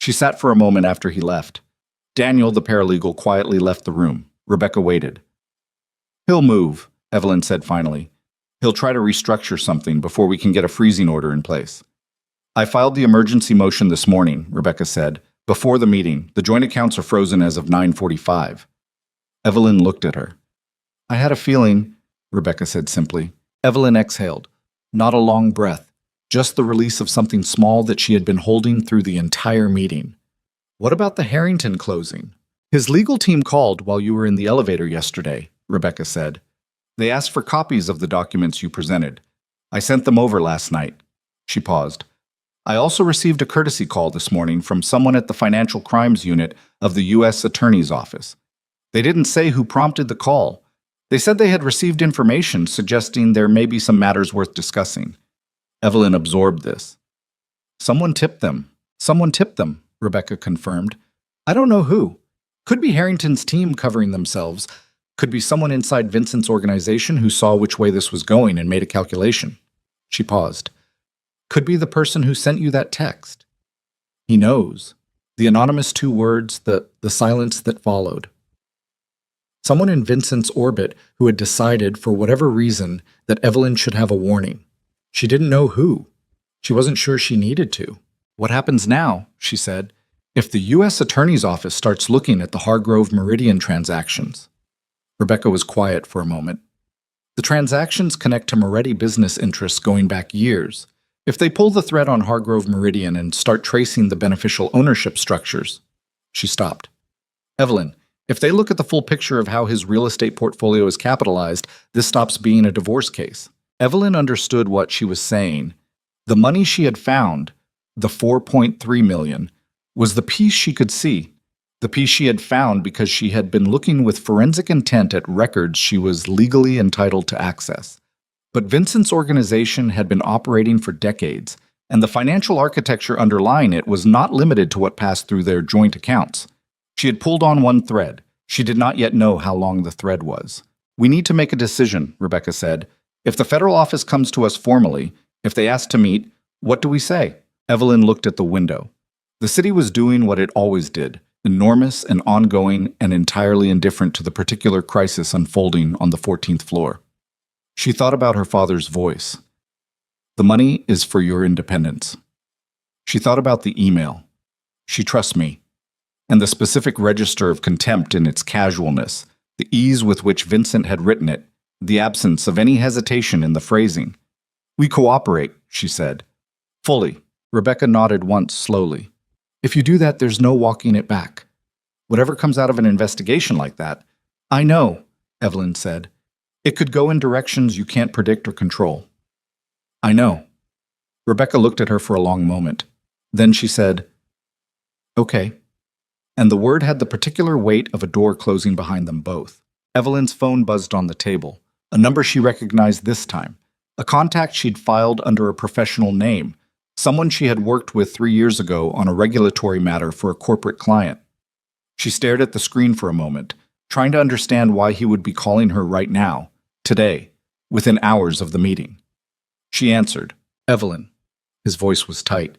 She sat for a moment after he left. Daniel, the paralegal, quietly left the room. Rebecca waited. He'll move, Evelyn said finally. He'll try to restructure something before we can get a freezing order in place. I filed the emergency motion this morning, Rebecca said. Before the meeting, the joint accounts are frozen as of 9:45. Evelyn looked at her. I had a feeling, Rebecca said simply. Evelyn exhaled. Not a long breath, just the release of something small that she had been holding through the entire meeting. What about the Harrington closing? His legal team called while you were in the elevator yesterday, Rebecca said. They asked for copies of the documents you presented. I sent them over last night. She paused. I also received a courtesy call this morning from someone at the Financial Crimes Unit of the U.S. Attorney's Office. They didn't say who prompted the call. They said they had received information suggesting there may be some matters worth discussing. Evelyn absorbed this. Someone tipped them, Rebecca confirmed. I don't know who. Could be Harrington's team covering themselves. Could be someone inside Vincent's organization who saw which way this was going and made a calculation. She paused. Could be the person who sent you that text. He knows. The anonymous 2 words, the silence that followed. Someone in Vincent's orbit who had decided, for whatever reason, that Evelyn should have a warning. She didn't know who. She wasn't sure she needed to. What happens now, she said, if the U.S. Attorney's Office starts looking at the Hargrove Meridian transactions? Rebecca was quiet for a moment. The transactions connect to Moretti business interests going back years. If they pull the thread on Hargrove Meridian and start tracing the beneficial ownership structures... She stopped. Evelyn, if they look at the full picture of how his real estate portfolio is capitalized, this stops being a divorce case. Evelyn understood what she was saying. The money she had found, the $4.3 million, was the piece she could see. The piece she had found because she had been looking with forensic intent at records she was legally entitled to access. But Vincent's organization had been operating for decades, and the financial architecture underlying it was not limited to what passed through their joint accounts. She had pulled on one thread. She did not yet know how long the thread was. We need to make a decision, Rebecca said. If the federal office comes to us formally, if they ask to meet, what do we say? Evelyn looked at the window. The city was doing what it always did, enormous and ongoing and entirely indifferent to the particular crisis unfolding on the 14th floor. She thought about her father's voice. The money is for your independence. She thought about the email. She trusts me. And the specific register of contempt in its casualness, the ease with which Vincent had written it, the absence of any hesitation in the phrasing. We cooperate, she said. Fully. Rebecca nodded once slowly. If you do that, there's no walking it back. Whatever comes out of an investigation like that, I know, Evelyn said. It could go in directions you can't predict or control. I know. Rebecca looked at her for a long moment. Then she said, okay. And the word had the particular weight of a door closing behind them both. Evelyn's phone buzzed on the table, a number she recognized this time, a contact she'd filed under a professional name, someone she had worked with 3 years ago on a regulatory matter for a corporate client. She stared at the screen for a moment, trying to understand why he would be calling her right now, today, within hours of the meeting. She answered, Evelyn. His voice was tight.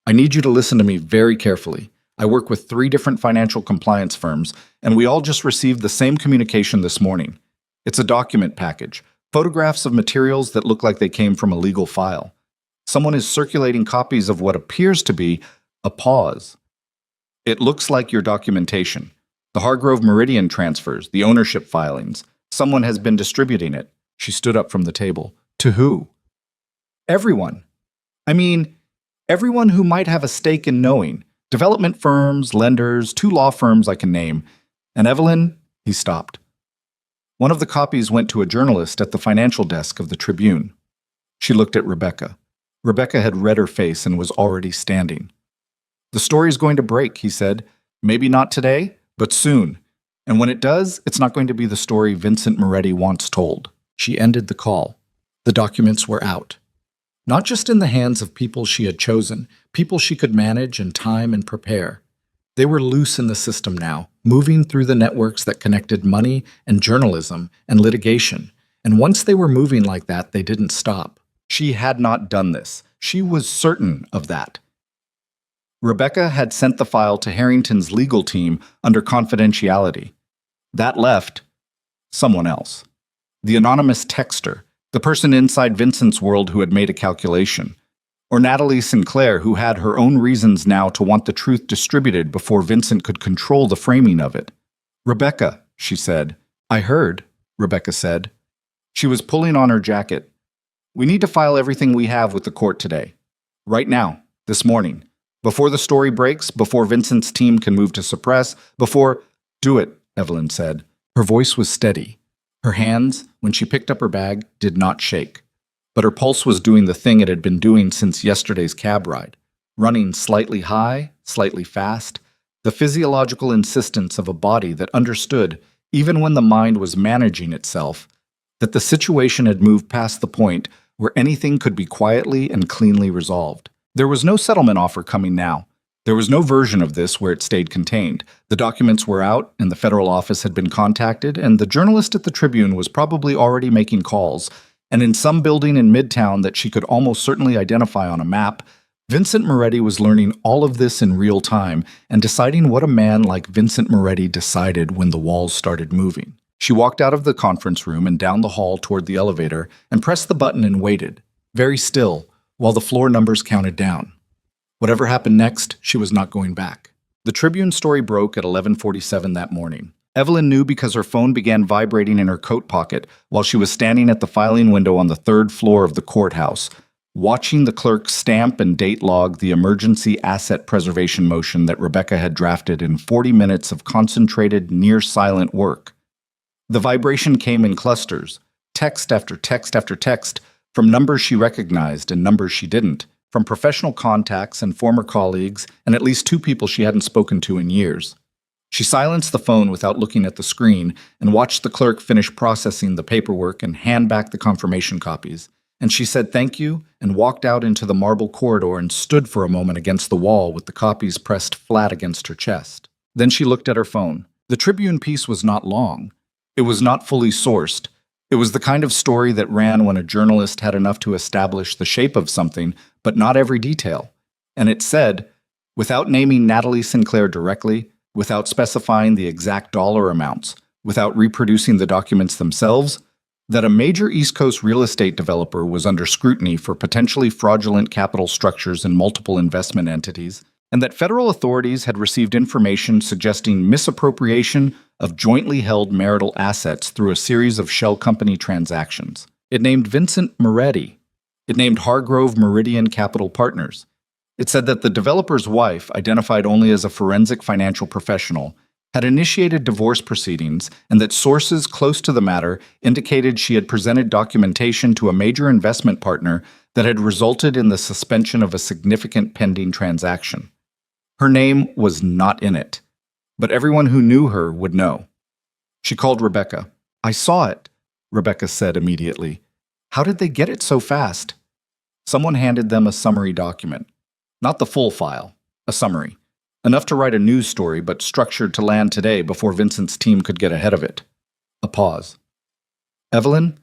I need you to listen to me very carefully. I work with 3 different financial compliance firms, and we all just received the same communication this morning. It's a document package, photographs of materials that look like they came from a legal file. Someone is circulating copies of what appears to be a pause. It looks like your documentation, the Hargrove Meridian transfers, the ownership filings. Someone has been distributing it. She stood up from the table. To who? Everyone. I mean, everyone who might have a stake in knowing. Development firms, lenders, 2 law firms I can name. And Evelyn, he stopped. One of the copies went to a journalist at the financial desk of the Tribune. She looked at Rebecca. Rebecca had read her face and was already standing. The story's going to break, he said. Maybe not today, but soon. And when it does, it's not going to be the story Vincent Moretti once told. She ended the call. The documents were out. Not just in the hands of people she had chosen, people she could manage and time and prepare. They were loose in the system now, moving through the networks that connected money and journalism and litigation. And once they were moving like that, they didn't stop. She had not done this. She was certain of that. Rebecca had sent the file to Harrington's legal team under confidentiality. That left someone else. The anonymous texter, the person inside Vincent's world who had made a calculation. Or Natalie Sinclair, who had her own reasons now to want the truth distributed before Vincent could control the framing of it. Rebecca, she said. I heard, Rebecca said. She was pulling on her jacket. We need to file everything we have with the court today. Right now, this morning. Before the story breaks, before Vincent's team can move to suppress, before... Do it, Evelyn said. Her voice was steady. Her hands, when she picked up her bag, did not shake. But her pulse was doing the thing it had been doing since yesterday's cab ride. Running slightly high, slightly fast. The physiological insistence of a body that understood, even when the mind was managing itself, that the situation had moved past the point where anything could be quietly and cleanly resolved. There was no settlement offer coming now. There was no version of this where it stayed contained. The documents were out, and the federal office had been contacted, and the journalist at the Tribune was probably already making calls. And in some building in Midtown that she could almost certainly identify on a map, Vincent Moretti was learning all of this in real time and deciding what a man like Vincent Moretti decided when the walls started moving. She walked out of the conference room and down the hall toward the elevator and pressed the button and waited, very still, while the floor numbers counted down. Whatever happened next, she was not going back. The Tribune story broke at 11:47 that morning. Evelyn knew because her phone began vibrating in her coat pocket while she was standing at the filing window on the 3rd floor of the courthouse, watching the clerk stamp and date log the emergency asset preservation motion that Rebecca had drafted in 40 minutes of concentrated, near-silent work. The vibration came in clusters, text after text after text, from numbers she recognized and numbers she didn't, from professional contacts and former colleagues and at least 2 people she hadn't spoken to in years. She silenced the phone without looking at the screen and watched the clerk finish processing the paperwork and hand back the confirmation copies. And she said thank you and walked out into the marble corridor and stood for a moment against the wall with the copies pressed flat against her chest. Then she looked at her phone. The Tribune piece was not long. It was not fully sourced. It was the kind of story that ran when a journalist had enough to establish the shape of something, but not every detail. And it said, without naming Natalie Sinclair directly, without specifying the exact dollar amounts, without reproducing the documents themselves, that a major East Coast real estate developer was under scrutiny for potentially fraudulent capital structures in multiple investment entities, and that federal authorities had received information suggesting misappropriation of jointly held marital assets through a series of shell company transactions. It named Vincent Moretti. It named Hargrove Meridian Capital Partners. It said that the developer's wife, identified only as a forensic financial professional, had initiated divorce proceedings and that sources close to the matter indicated she had presented documentation to a major investment partner that had resulted in the suspension of a significant pending transaction. Her name was not in it, but everyone who knew her would know. She called Rebecca. "I saw it," Rebecca said immediately. "How did they get it so fast?" Someone handed them a summary document. Not the full file, a summary. Enough to write a news story, but structured to land today before Vincent's team could get ahead of it. A pause. "Evelyn,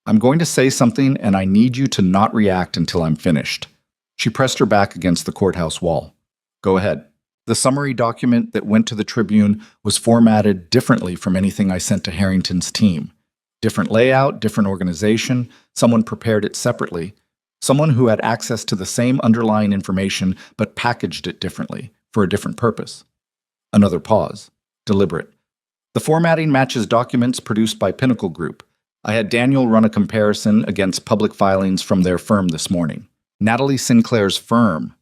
I'm going to say something and I need you to not react until I'm finished." She pressed her back against the courthouse wall. "Go ahead." The summary document that went to the Tribune was formatted differently from anything I sent to Harrington's team. Different layout, different organization, someone prepared it separately. Someone who had access to the same underlying information but packaged it differently, for a different purpose. Another pause. Deliberate. The formatting matches documents produced by Pinnacle Group. I had Daniel run a comparison against public filings from their firm this morning. Natalie Sinclair's firm.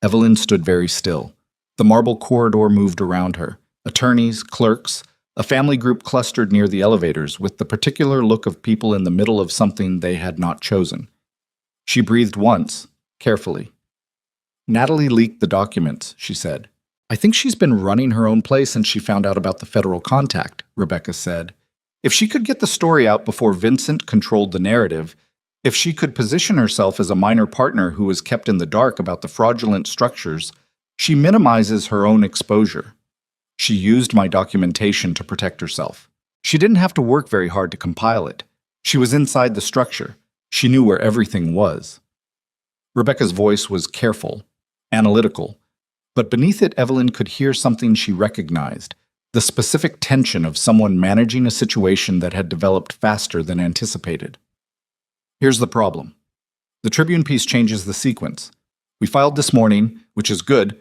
Evelyn stood very still. The marble corridor moved around her. Attorneys, clerks, a family group clustered near the elevators with the particular look of people in the middle of something they had not chosen. She breathed once, carefully. "Natalie leaked the documents," she said. "I think she's been running her own place since she found out about the federal contact," Rebecca said. "If she could get the story out before Vincent controlled the narrative, if she could position herself as a minor partner who was kept in the dark about the fraudulent structures, she minimizes her own exposure. She used my documentation to protect herself. She didn't have to work very hard to compile it. She was inside the structure. She knew where everything was." Rebecca's voice was careful, analytical, but beneath it Evelyn could hear something she recognized, the specific tension of someone managing a situation that had developed faster than anticipated. "Here's the problem. The Tribune piece changes the sequence. We filed this morning, which is good,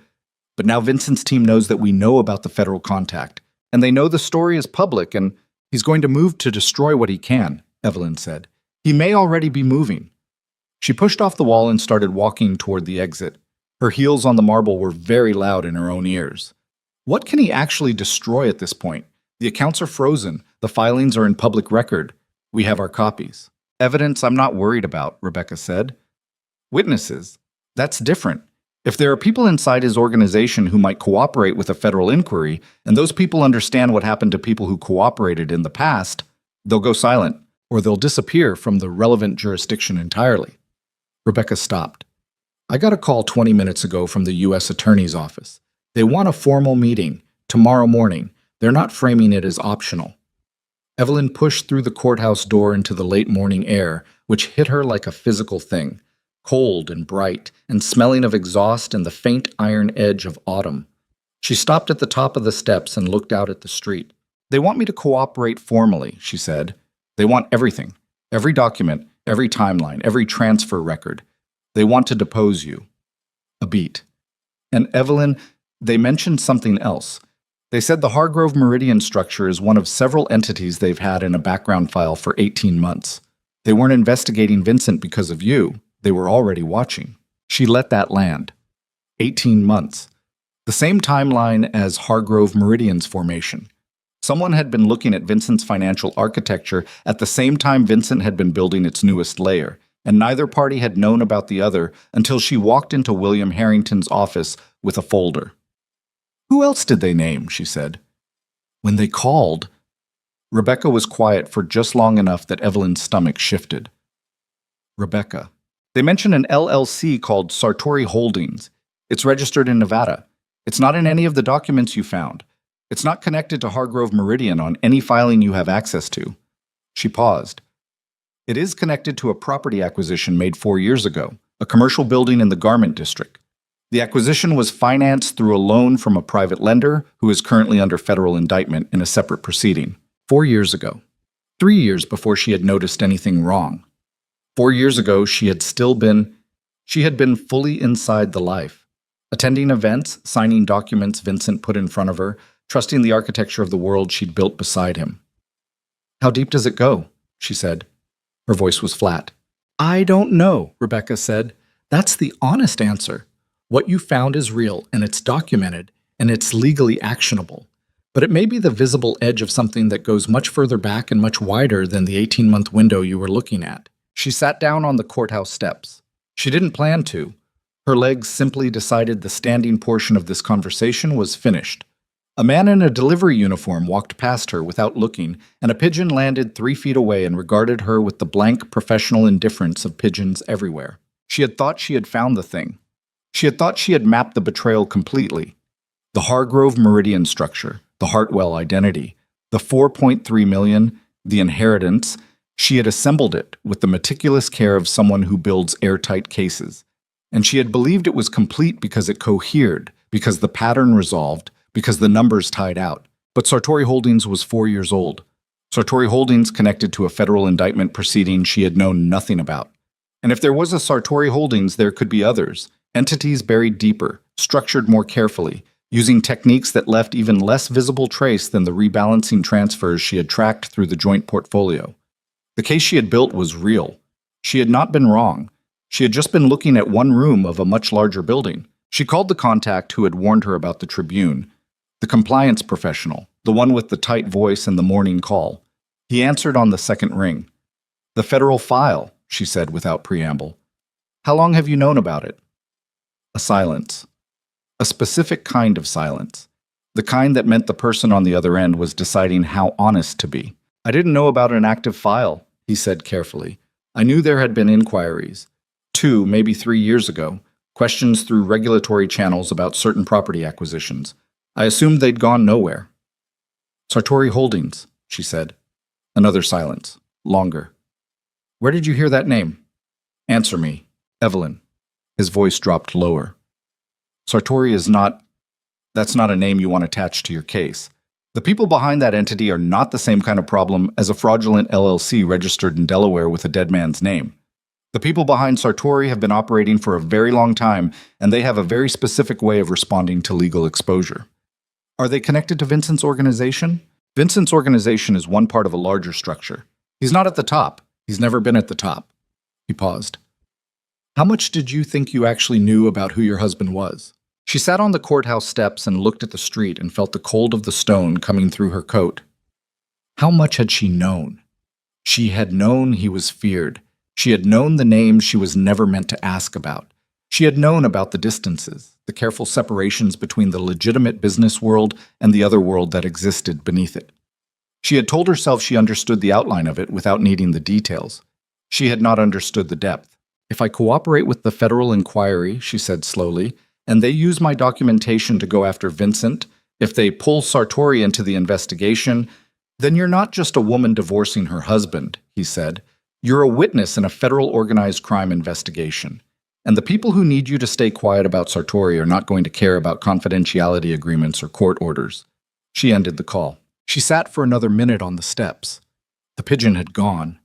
but now Vincent's team knows that we know about the federal contact, and they know the story is public, and he's going to move to destroy what he can," Evelyn said. "He may already be moving." She pushed off the wall and started walking toward the exit. Her heels on the marble were very loud in her own ears. What can he actually destroy at this point? The accounts are frozen. The filings are in public record. We have our copies. "Evidence I'm not worried about," Rebecca said. "Witnesses. That's different. If there are people inside his organization who might cooperate with a federal inquiry, and those people understand what happened to people who cooperated in the past, they'll go silent, or they'll disappear from the relevant jurisdiction entirely." Rebecca stopped. "I got a call 20 minutes ago from the U.S. Attorney's Office. They want a formal meeting, tomorrow morning. They're not framing it as optional." Evelyn pushed through the courthouse door into the late morning air, which hit her like a physical thing, cold and bright, and smelling of exhaust and the faint iron edge of autumn. She stopped at the top of the steps and looked out at the street. "They want me to cooperate formally," she said. "They want everything, every document, every timeline, every transfer record. They want to depose you." A beat. "And Evelyn, they mentioned something else. They said the Hargrove Meridian structure is one of several entities they've had in a background file for 18 months. They weren't investigating Vincent because of you. They were already watching." She let that land. 18 months. The same timeline as Hargrove Meridian's formation. Someone had been looking at Vincent's financial architecture at the same time Vincent had been building its newest layer, and neither party had known about the other until she walked into William Harrington's office with a folder. "Who else did they name?" she said. "When they called." Rebecca was quiet for just long enough that Evelyn's stomach shifted. "Rebecca. They mentioned an LLC called Sartori Holdings. It's registered in Nevada. It's not in any of the documents you found. It's not connected to Hargrove Meridian on any filing you have access to." She paused. It is connected to a property acquisition made 4 years ago, a commercial building in the garment district. The acquisition was financed through a loan from a private lender who is currently under federal indictment in a separate proceeding. 4 years ago. 3 years before she had noticed anything wrong. 4 years ago, she had been fully inside the life. Attending events, signing documents Vincent put in front of her, trusting the architecture of the world she'd built beside him. "How deep does it go?" she said. Her voice was flat. "I don't know," Rebecca said. "That's the honest answer. What you found is real, and it's documented, and it's legally actionable. But it may be the visible edge of something that goes much further back and much wider than the 18-month window you were looking at." She sat down on the courthouse steps. She didn't plan to. Her legs simply decided the standing portion of this conversation was finished. A man in a delivery uniform walked past her without looking, and a pigeon landed 3 feet away and regarded her with the blank, professional indifference of pigeons everywhere. She had thought she had found the thing. She had thought she had mapped the betrayal completely. The Hargrove Meridian structure, the Hartwell identity, the 4.3 million, the inheritance. She had assembled it with the meticulous care of someone who builds airtight cases. And she had believed it was complete because it cohered, because the pattern resolved, because the numbers tied out. But Sartori Holdings was 4 years old. Sartori Holdings connected to a federal indictment proceeding she had known nothing about. And if there was a Sartori Holdings, there could be others, entities buried deeper, structured more carefully, using techniques that left even less visible trace than the rebalancing transfers she had tracked through the joint portfolio. The case she had built was real. She had not been wrong. She had just been looking at one room of a much larger building. She called the contact who had warned her about the Tribune, the compliance professional, the one with the tight voice and the morning call. He answered on the second ring. "The federal file," she said without preamble. "How long have you known about it?" A silence. A specific kind of silence. The kind that meant the person on the other end was deciding how honest to be. "I didn't know about an active file," he said carefully. "I knew there had been inquiries. 2, maybe 3 years ago. Questions through regulatory channels about certain property acquisitions. I assumed they'd gone nowhere." "Sartori Holdings," she said. Another silence. Longer. "Where did you hear that name?" "Answer me. Evelyn." His voice dropped lower. "Sartori is not... That's not a name you want attached to your case. The people behind that entity are not the same kind of problem as a fraudulent LLC registered in Delaware with a dead man's name. The people behind Sartori have been operating for a very long time, and they have a very specific way of responding to legal exposure." "Are they connected to Vincent's organization?" "Vincent's organization is one part of a larger structure. He's not at the top. He's never been at the top." He paused. "How much did you think you actually knew about who your husband was?" She sat on the courthouse steps and looked at the street and felt the cold of the stone coming through her coat. How much had she known? She had known he was feared. She had known the names she was never meant to ask about. She had known about the distances, the careful separations between the legitimate business world and the other world that existed beneath it. She had told herself she understood the outline of it without needing the details. She had not understood the depth. "If I cooperate with the federal inquiry," she said slowly, "and they use my documentation to go after Vincent, if they pull Sartori into the investigation, then you're not just a woman divorcing her husband," he said. "You're a witness in a federal organized crime investigation. And the people who need you to stay quiet about Sartori are not going to care about confidentiality agreements or court orders." She ended the call. She sat for another minute on the steps. The pigeon had gone.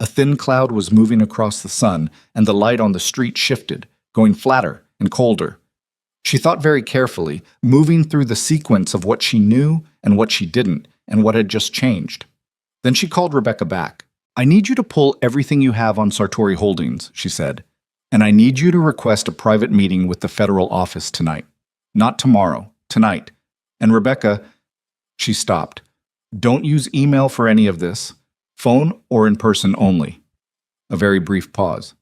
A thin cloud was moving across the sun, and the light on the street shifted, going flatter and colder. She thought very carefully, moving through the sequence of what she knew and what she didn't, and what had just changed. Then she called Rebecca back. "I need you to pull everything you have on Sartori Holdings," she said. "And I need you to request a private meeting with the federal office tonight. Not tomorrow, tonight. And Rebecca..." She stopped. "Don't use email for any of this. Phone or in person only." A very brief pause.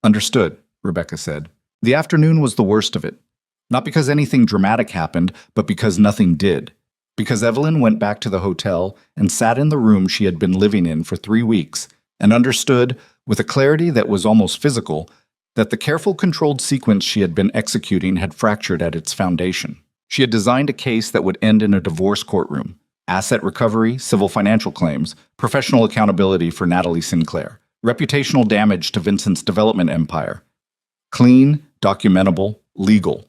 "Understood," Rebecca said. The afternoon was the worst of it. Not because anything dramatic happened, but because nothing did. Because Evelyn went back to the hotel and sat in the room she had been living in for 3 weeks and understood, with a clarity that was almost physical, that the careful, controlled sequence she had been executing had fractured at its foundation. She had designed a case that would end in a divorce courtroom, asset recovery, civil financial claims, professional accountability for Natalie Sinclair, reputational damage to Vincent's development empire. Clean, documentable, legal.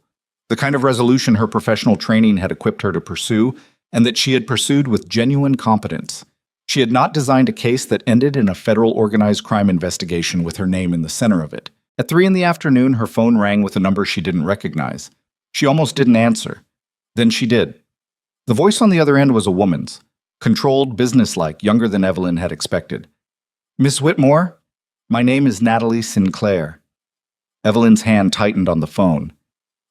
The kind of resolution her professional training had equipped her to pursue, and that she had pursued with genuine competence. She had not designed a case that ended in a federal organized crime investigation with her name in the center of it. At 3 in the afternoon, her phone rang with a number she didn't recognize. She almost didn't answer. Then she did. The voice on the other end was a woman's, controlled, businesslike, younger than Evelyn had expected. "Miss Whitmore? My name is Natalie Sinclair." Evelyn's hand tightened on the phone.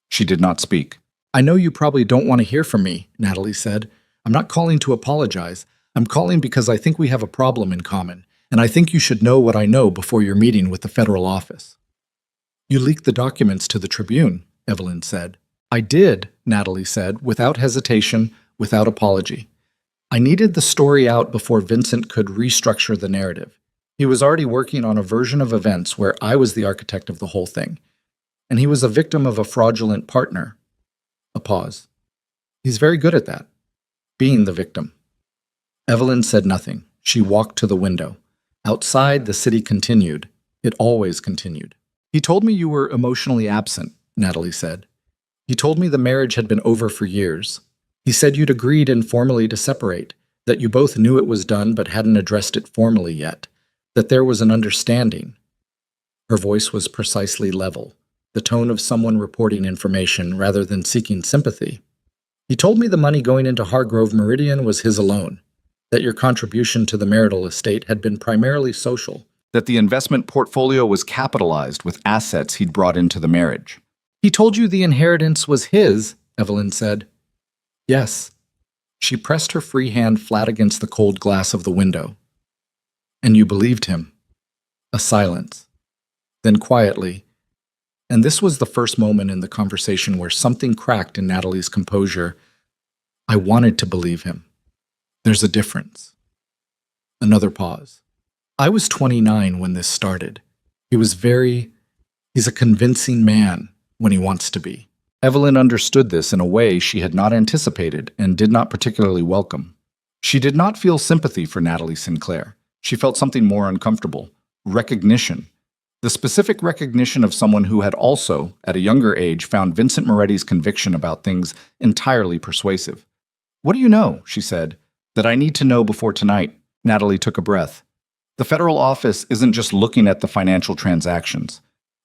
She did not speak. "I know you probably don't want to hear from me," Natalie said. "I'm not calling to apologize. I'm calling because I think we have a problem in common, and I think you should know what I know before your meeting with the federal office." "You leaked the documents to the Tribune," Evelyn said. "I did," Natalie said, without hesitation, without apology. "I needed the story out before Vincent could restructure the narrative. He was already working on a version of events where I was the architect of the whole thing. And he was a victim of a fraudulent partner." A pause. "He's very good at that, being the victim." Evelyn said nothing. She walked to the window. Outside, the city continued. It always continued. "He told me you were emotionally absent," Natalie said. "He told me the marriage had been over for years. He said you'd agreed informally to separate, that you both knew it was done but hadn't addressed it formally yet, that there was an understanding." Her voice was precisely level, the tone of someone reporting information rather than seeking sympathy. "He told me the money going into Hargrove Meridian was his alone, that your contribution to the marital estate had been primarily social, that the investment portfolio was capitalized with assets he'd brought into the marriage." "He told you the inheritance was his," Evelyn said. "Yes." She pressed her free hand flat against the cold glass of the window. "And you believed him." A silence. Then quietly, and this was the first moment in the conversation where something cracked in Natalie's composure, "I wanted to believe him. There's a difference." Another pause. "I was 29 when this started. He's a convincing man when he wants to be." Evelyn understood this in a way she had not anticipated and did not particularly welcome. She did not feel sympathy for Natalie Sinclair. She felt something more uncomfortable. Recognition. The specific recognition of someone who had also, at a younger age, found Vincent Moretti's conviction about things entirely persuasive. "What do you know?" she said. "That I need to know before tonight." Natalie took a breath. "The federal office isn't just looking at the financial transactions.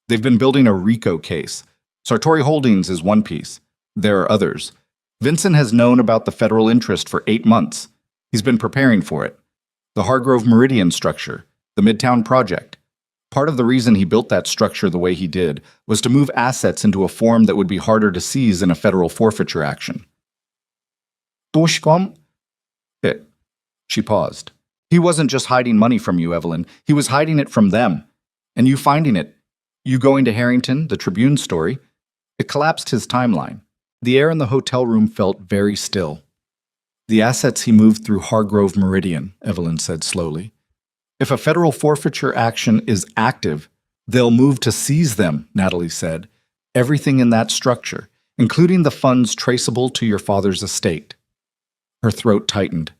They've been building a RICO case. Sartori Holdings is one piece. There are others. Vincent has known about the federal interest for 8 months. He's been preparing for it. The Hargrove Meridian structure, the Midtown project. Part of the reason he built that structure the way he did was to move assets into a form that would be harder to seize in a federal forfeiture action." It. She paused. "He wasn't just hiding money from you, Evelyn. He was hiding it from them. And you finding it. You going to Harrington, the Tribune story. It collapsed his timeline." The air in the hotel room felt very still. "The assets he moved through Hargrove Meridian," Evelyn said slowly. "If a federal forfeiture action is active, they'll move to seize them," Natalie said. "Everything in that structure, including the funds traceable to your father's estate." Her throat tightened.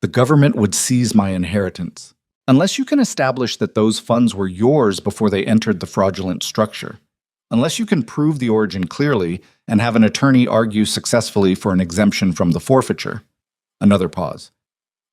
"The government would seize my inheritance. Unless you can establish that those funds were yours before they entered the fraudulent structure. Unless you can prove the origin clearly and have an attorney argue successfully for an exemption from the forfeiture." Another pause.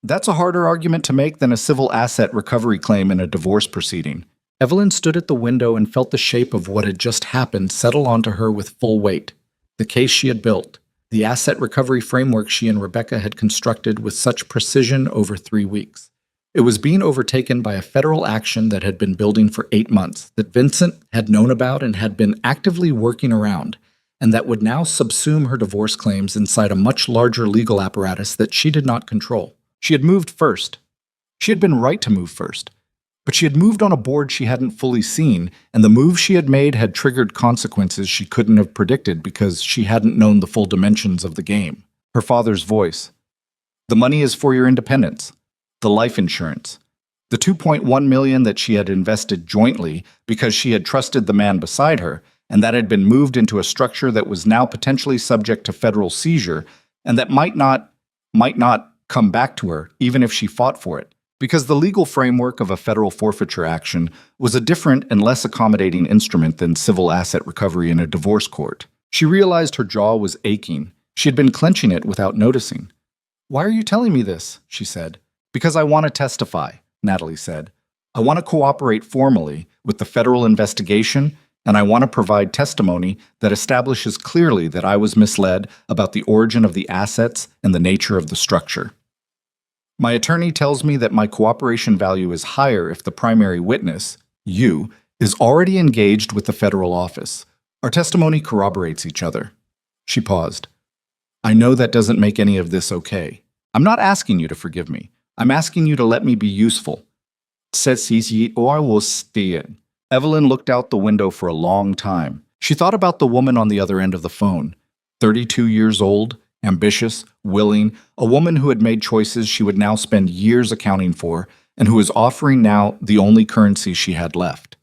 "That's a harder argument to make than a civil asset recovery claim in a divorce proceeding." Evelyn stood at the window and felt the shape of what had just happened settle onto her with full weight. The case she had built, the asset recovery framework she and Rebecca had constructed with such precision over 3 weeks. It was being overtaken by a federal action that had been building for 8 months, that Vincent had known about and had been actively working around, and that would now subsume her divorce claims inside a much larger legal apparatus that she did not control. She had moved first. She had been right to move first. But she had moved on a board she hadn't fully seen, and the move she had made had triggered consequences she couldn't have predicted because she hadn't known the full dimensions of the game. Her father's voice. "The money is for your independence. The life insurance. The $2.1 million that she had invested jointly because she had trusted the man beside her, and that had been moved into a structure that was now potentially subject to federal seizure, and that might not, come back to her, even if she fought for it, because the legal framework of a federal forfeiture action was a different and less accommodating instrument than civil asset recovery in a divorce court. She realized her jaw was aching. She had been clenching it without noticing. "Why are you telling me this?" she said. "Because I want to testify," Natalie said. "I want to cooperate formally with the federal investigation, and I want to provide testimony that establishes clearly that I was misled about the origin of the assets and the nature of the structure. My attorney tells me that my cooperation value is higher if the primary witness, you, is already engaged with the federal office. Our testimony corroborates each other." She paused. "I know that doesn't make any of this okay. I'm not asking you to forgive me. I'm asking you to let me be useful." Evelyn looked out the window for a long time. She thought about the woman on the other end of the phone. 32 years old, ambitious, willing, a woman who had made choices she would now spend years accounting for, and who was offering now the only currency she had left.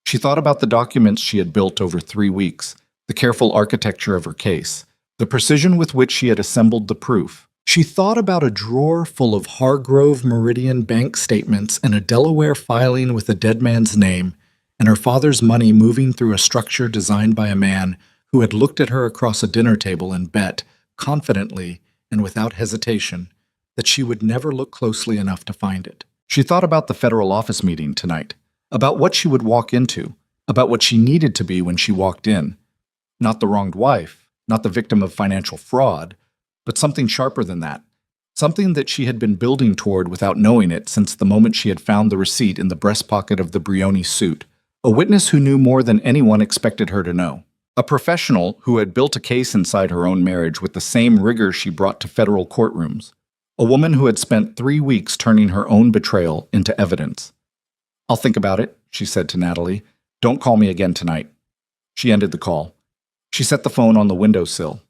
She thought about the documents she had built over 3 weeks, the careful architecture of her case, the precision with which she had assembled the proof. She thought about a drawer full of Hargrove Meridian bank statements and a Delaware filing with a dead man's name, and her father's money moving through a structure designed by a man who had looked at her across a dinner table and bet, confidently and without hesitation, that she would never look closely enough to find it. She thought about the federal office meeting tonight, about what she would walk into, about what she needed to be when she walked in. Not the wronged wife, not the victim of financial fraud, but something sharper than that. Something that she had been building toward without knowing it since the moment she had found the receipt in the breast pocket of the Brioni suit. A witness who knew more than anyone expected her to know. A professional who had built a case inside her own marriage with the same rigor she brought to federal courtrooms. A woman who had spent 3 weeks turning her own betrayal into evidence. "I'll think about it," she said to Natalie. "Don't call me again tonight." She ended the call. She set the phone on the windowsill.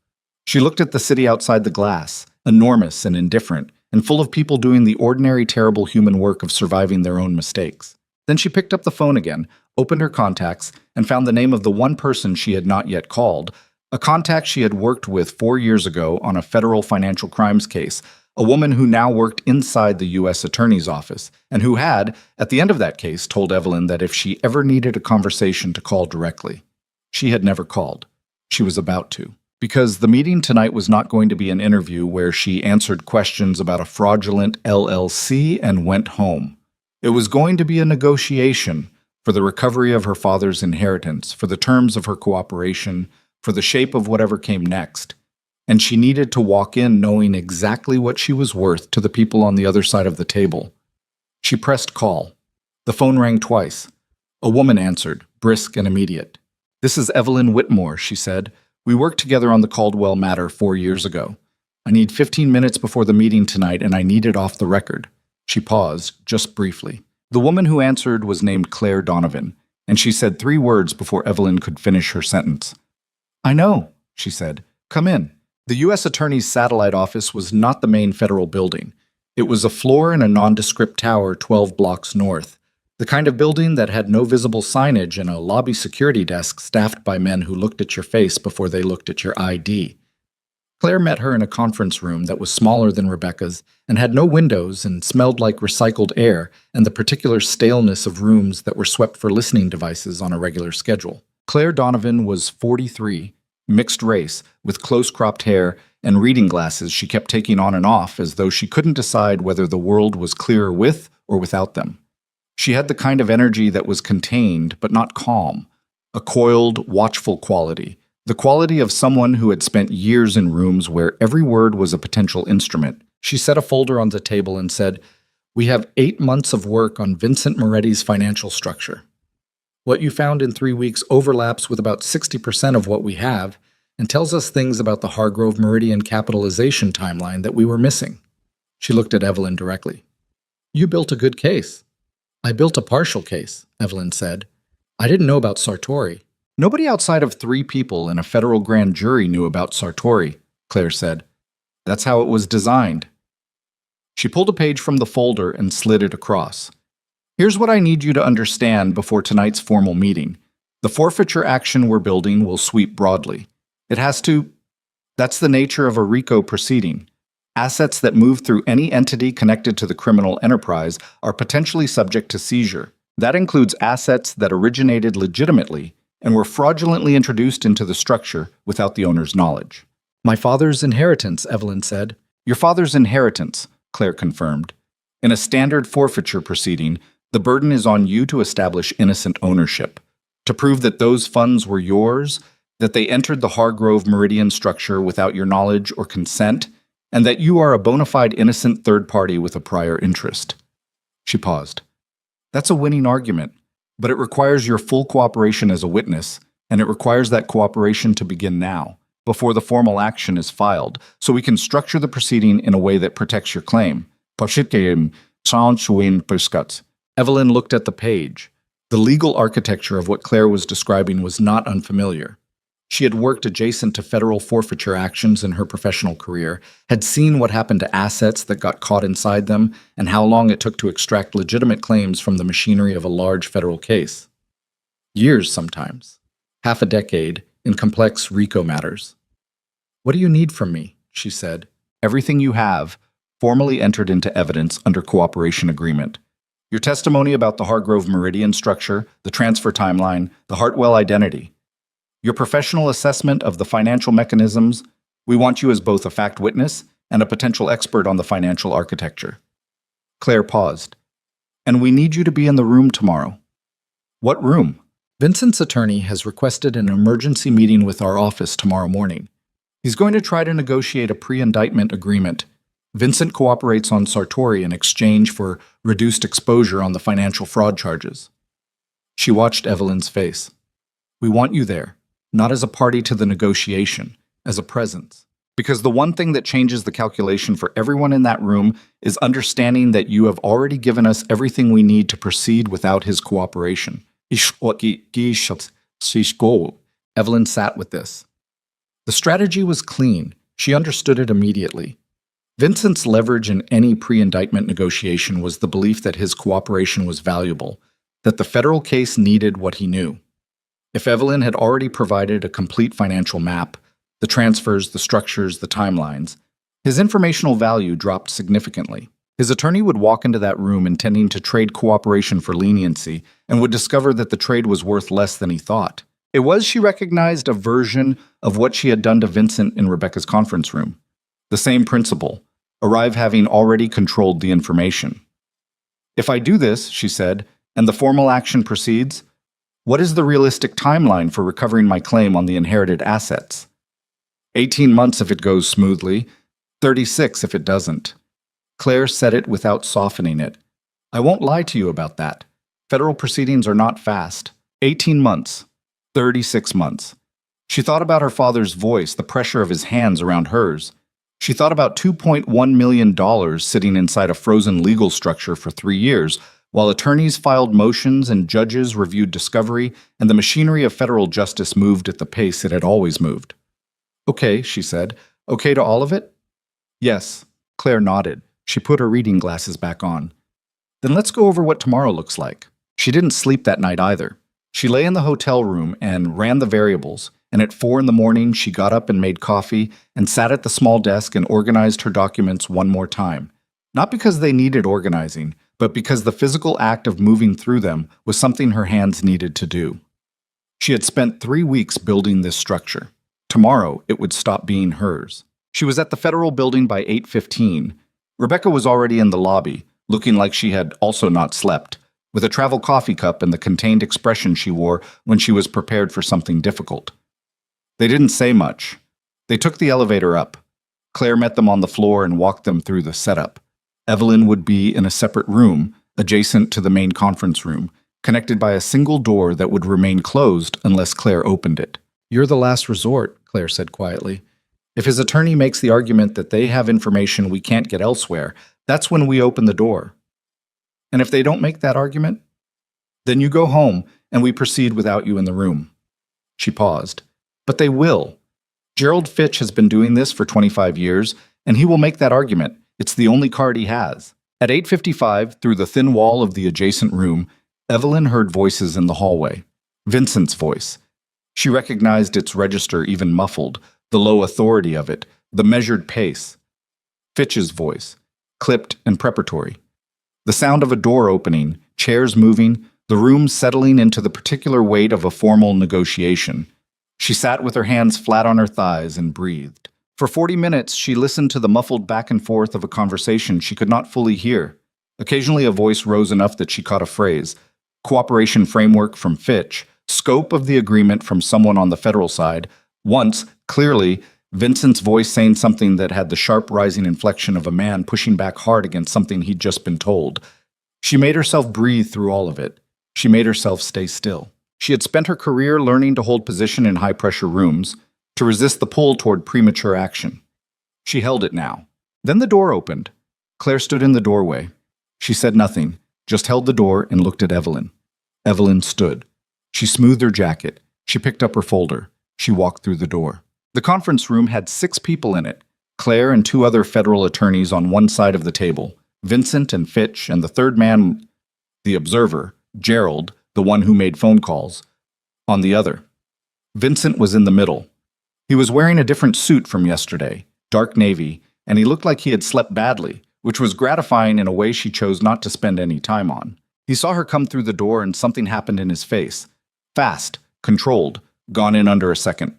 She looked at the city outside the glass, enormous and indifferent, and full of people doing the ordinary terrible human work of surviving their own mistakes. Then she picked up the phone again, opened her contacts, and found the name of the one person she had not yet called, a contact she had worked with 4 years ago on a federal financial crimes case, a woman who now worked inside the U.S. Attorney's Office, and who had, at the end of that case, told Evelyn that if she ever needed a conversation to call directly. She had never called. She was about to. Because the meeting tonight was not going to be an interview where she answered questions about a fraudulent LLC and went home. It was going to be a negotiation for the recovery of her father's inheritance, for the terms of her cooperation, for the shape of whatever came next. And she needed to walk in knowing exactly what she was worth to the people on the other side of the table. She pressed call. The phone rang twice. A woman answered, brisk and immediate. "This is Evelyn Whitmore," she said. "We worked together on the Caldwell matter 4 years ago. I need 15 minutes before the meeting tonight, and I need it off the record." She paused, just briefly. The woman who answered was named Claire Donovan, and she said 3 words before Evelyn could finish her sentence. "I know," she said. "Come in." The U.S. Attorney's satellite office was not the main federal building. It was a floor in a nondescript tower 12 blocks north, the kind of building that had no visible signage and a lobby security desk staffed by men who looked at your face before they looked at your ID. Claire met her in a conference room that was smaller than Rebecca's and had no windows and smelled like recycled air and the particular staleness of rooms that were swept for listening devices on a regular schedule. Claire Donovan was 43, mixed race, with close-cropped hair and reading glasses she kept taking on and off as though she couldn't decide whether the world was clearer with or without them. She had the kind of energy that was contained but not calm, a coiled, watchful quality, the quality of someone who had spent years in rooms where every word was a potential instrument. She set a folder on the table and said, "We have 8 months of work on Vincent Moretti's financial structure. What you found in 3 weeks overlaps with about 60% of what we have and tells us things about the Hargrove Meridian capitalization timeline that we were missing." She looked at Evelyn directly. "You built a good case." "I built a partial case," Evelyn said. "I didn't know about Sartori." "Nobody outside of 3 people in a federal grand jury knew about Sartori," Claire said. "That's how it was designed." She pulled a page from the folder and slid it across. "Here's what I need you to understand before tonight's formal meeting. The forfeiture action we're building will sweep broadly. It has to. That's the nature of a RICO proceeding. Assets that move through any entity connected to the criminal enterprise are potentially subject to seizure. That includes assets that originated legitimately and were fraudulently introduced into the structure without the owner's knowledge. My father's inheritance, Evelyn said. Your father's inheritance, Claire confirmed. In a standard forfeiture proceeding, the burden is on you to establish innocent ownership, to prove that those funds were yours, that they entered the Hargrove Meridian structure without your knowledge or consent, and that you are a bona fide innocent third party with a prior interest. She paused. That's a winning argument, but it requires your full cooperation as a witness, and it requires that cooperation to begin now, before the formal action is filed, so we can structure the proceeding in a way that protects your claim. Evelyn looked at the page. The legal architecture of what Claire was describing was not unfamiliar. She had worked adjacent to federal forfeiture actions in her professional career, had seen what happened to assets that got caught inside them, and how long it took to extract legitimate claims from the machinery of a large federal case. Years sometimes. Half a decade in complex RICO matters. What do you need from me? She said. Everything you have, formally entered into evidence under cooperation agreement. Your testimony about the Hargrove Meridian structure, the transfer timeline, the Hartwell identity. Your professional assessment of the financial mechanisms. We want you as both a fact witness and a potential expert on the financial architecture. Claire paused. And we need you to be in the room tomorrow. What room? Vincent's attorney has requested an emergency meeting with our office tomorrow morning. He's going to try to negotiate a pre-indictment agreement. Vincent cooperates on Sartori in exchange for reduced exposure on the financial fraud charges. She watched Evelyn's face. We want you there, not as a party to the negotiation, as a presence. Because the one thing that changes the calculation for everyone in that room is understanding that you have already given us everything we need to proceed without his cooperation. Evelyn sat with this. The strategy was clean. She understood it immediately. Vincent's leverage in any pre-indictment negotiation was the belief that his cooperation was valuable, that the federal case needed what he knew. If Evelyn had already provided a complete financial map, the transfers, the structures, the timelines, his informational value dropped significantly. His attorney would walk into that room intending to trade cooperation for leniency and would discover that the trade was worth less than he thought. It was, she recognized, a version of what she had done to Vincent in Rebecca's conference room. The same principle, arrive having already controlled the information. If I do this, she said, and the formal action proceeds, what is the realistic timeline for recovering my claim on the inherited assets? 18 months if it goes smoothly, 36 if it doesn't. Claire said it without softening it. I won't lie to you about that. Federal proceedings are not fast. 18 months. 36 months. She thought about her father's voice, the pressure of his hands around hers. She thought about $2.1 million sitting inside a frozen legal structure for 3 years, while attorneys filed motions and judges reviewed discovery, and the machinery of federal justice moved at the pace it had always moved. Okay, she said. Okay to all of it? Yes. Claire nodded. She put her reading glasses back on. Then let's go over what tomorrow looks like. She didn't sleep that night either. She lay in the hotel room and ran the variables, and at 4 a.m. she got up and made coffee and sat at the small desk and organized her documents one more time. Not because they needed organizing, but because the physical act of moving through them was something her hands needed to do. She had spent 3 weeks building this structure. Tomorrow, it would stop being hers. She was at the federal building by 8:15. Rebecca was already in the lobby, looking like she had also not slept, with a travel coffee cup and the contained expression she wore when she was prepared for something difficult. They didn't say much. They took the elevator up. Claire met them on the floor and walked them through the setup. Evelyn would be in a separate room, adjacent to the main conference room, connected by a single door that would remain closed unless Claire opened it. You're the last resort, Claire said quietly. If his attorney makes the argument that they have information we can't get elsewhere, that's when we open the door. And if they don't make that argument, then you go home and we proceed without you in the room. She paused. But they will. Gerald Fitch has been doing this for 25 years, and he will make that argument. It's the only card he has. At 8:55, through the thin wall of the adjacent room, Evelyn heard voices in the hallway. Vincent's voice. She recognized its register even muffled, the low authority of it, the measured pace. Fitch's voice, clipped and preparatory. The sound of a door opening, chairs moving, the room settling into the particular weight of a formal negotiation. She sat with her hands flat on her thighs and breathed. For 40 minutes, she listened to the muffled back and forth of a conversation she could not fully hear. Occasionally, a voice rose enough that she caught a phrase. Cooperation framework from Fitch, scope of the agreement from someone on the federal side. Once, clearly, Vincent's voice saying something that had the sharp rising inflection of a man pushing back hard against something he'd just been told. She made herself breathe through all of it. She made herself stay still. She had spent her career learning to hold position in high-pressure rooms, to resist the pull toward premature action. She held it now. Then the door opened. Claire stood in the doorway. She said nothing, just held the door and looked at Evelyn. Evelyn stood. She smoothed her jacket. She picked up her folder. She walked through the door. The conference room had 6 people in it, Claire and 2 other federal attorneys on one side of the table, Vincent and Fitch, and the third man, the observer, Gerald, the one who made phone calls, on the other. Vincent was in the middle. He was wearing a different suit from yesterday, dark navy, and he looked like he had slept badly, which was gratifying in a way she chose not to spend any time on. He saw her come through the door and something happened in his face. Fast, controlled, gone in under a second.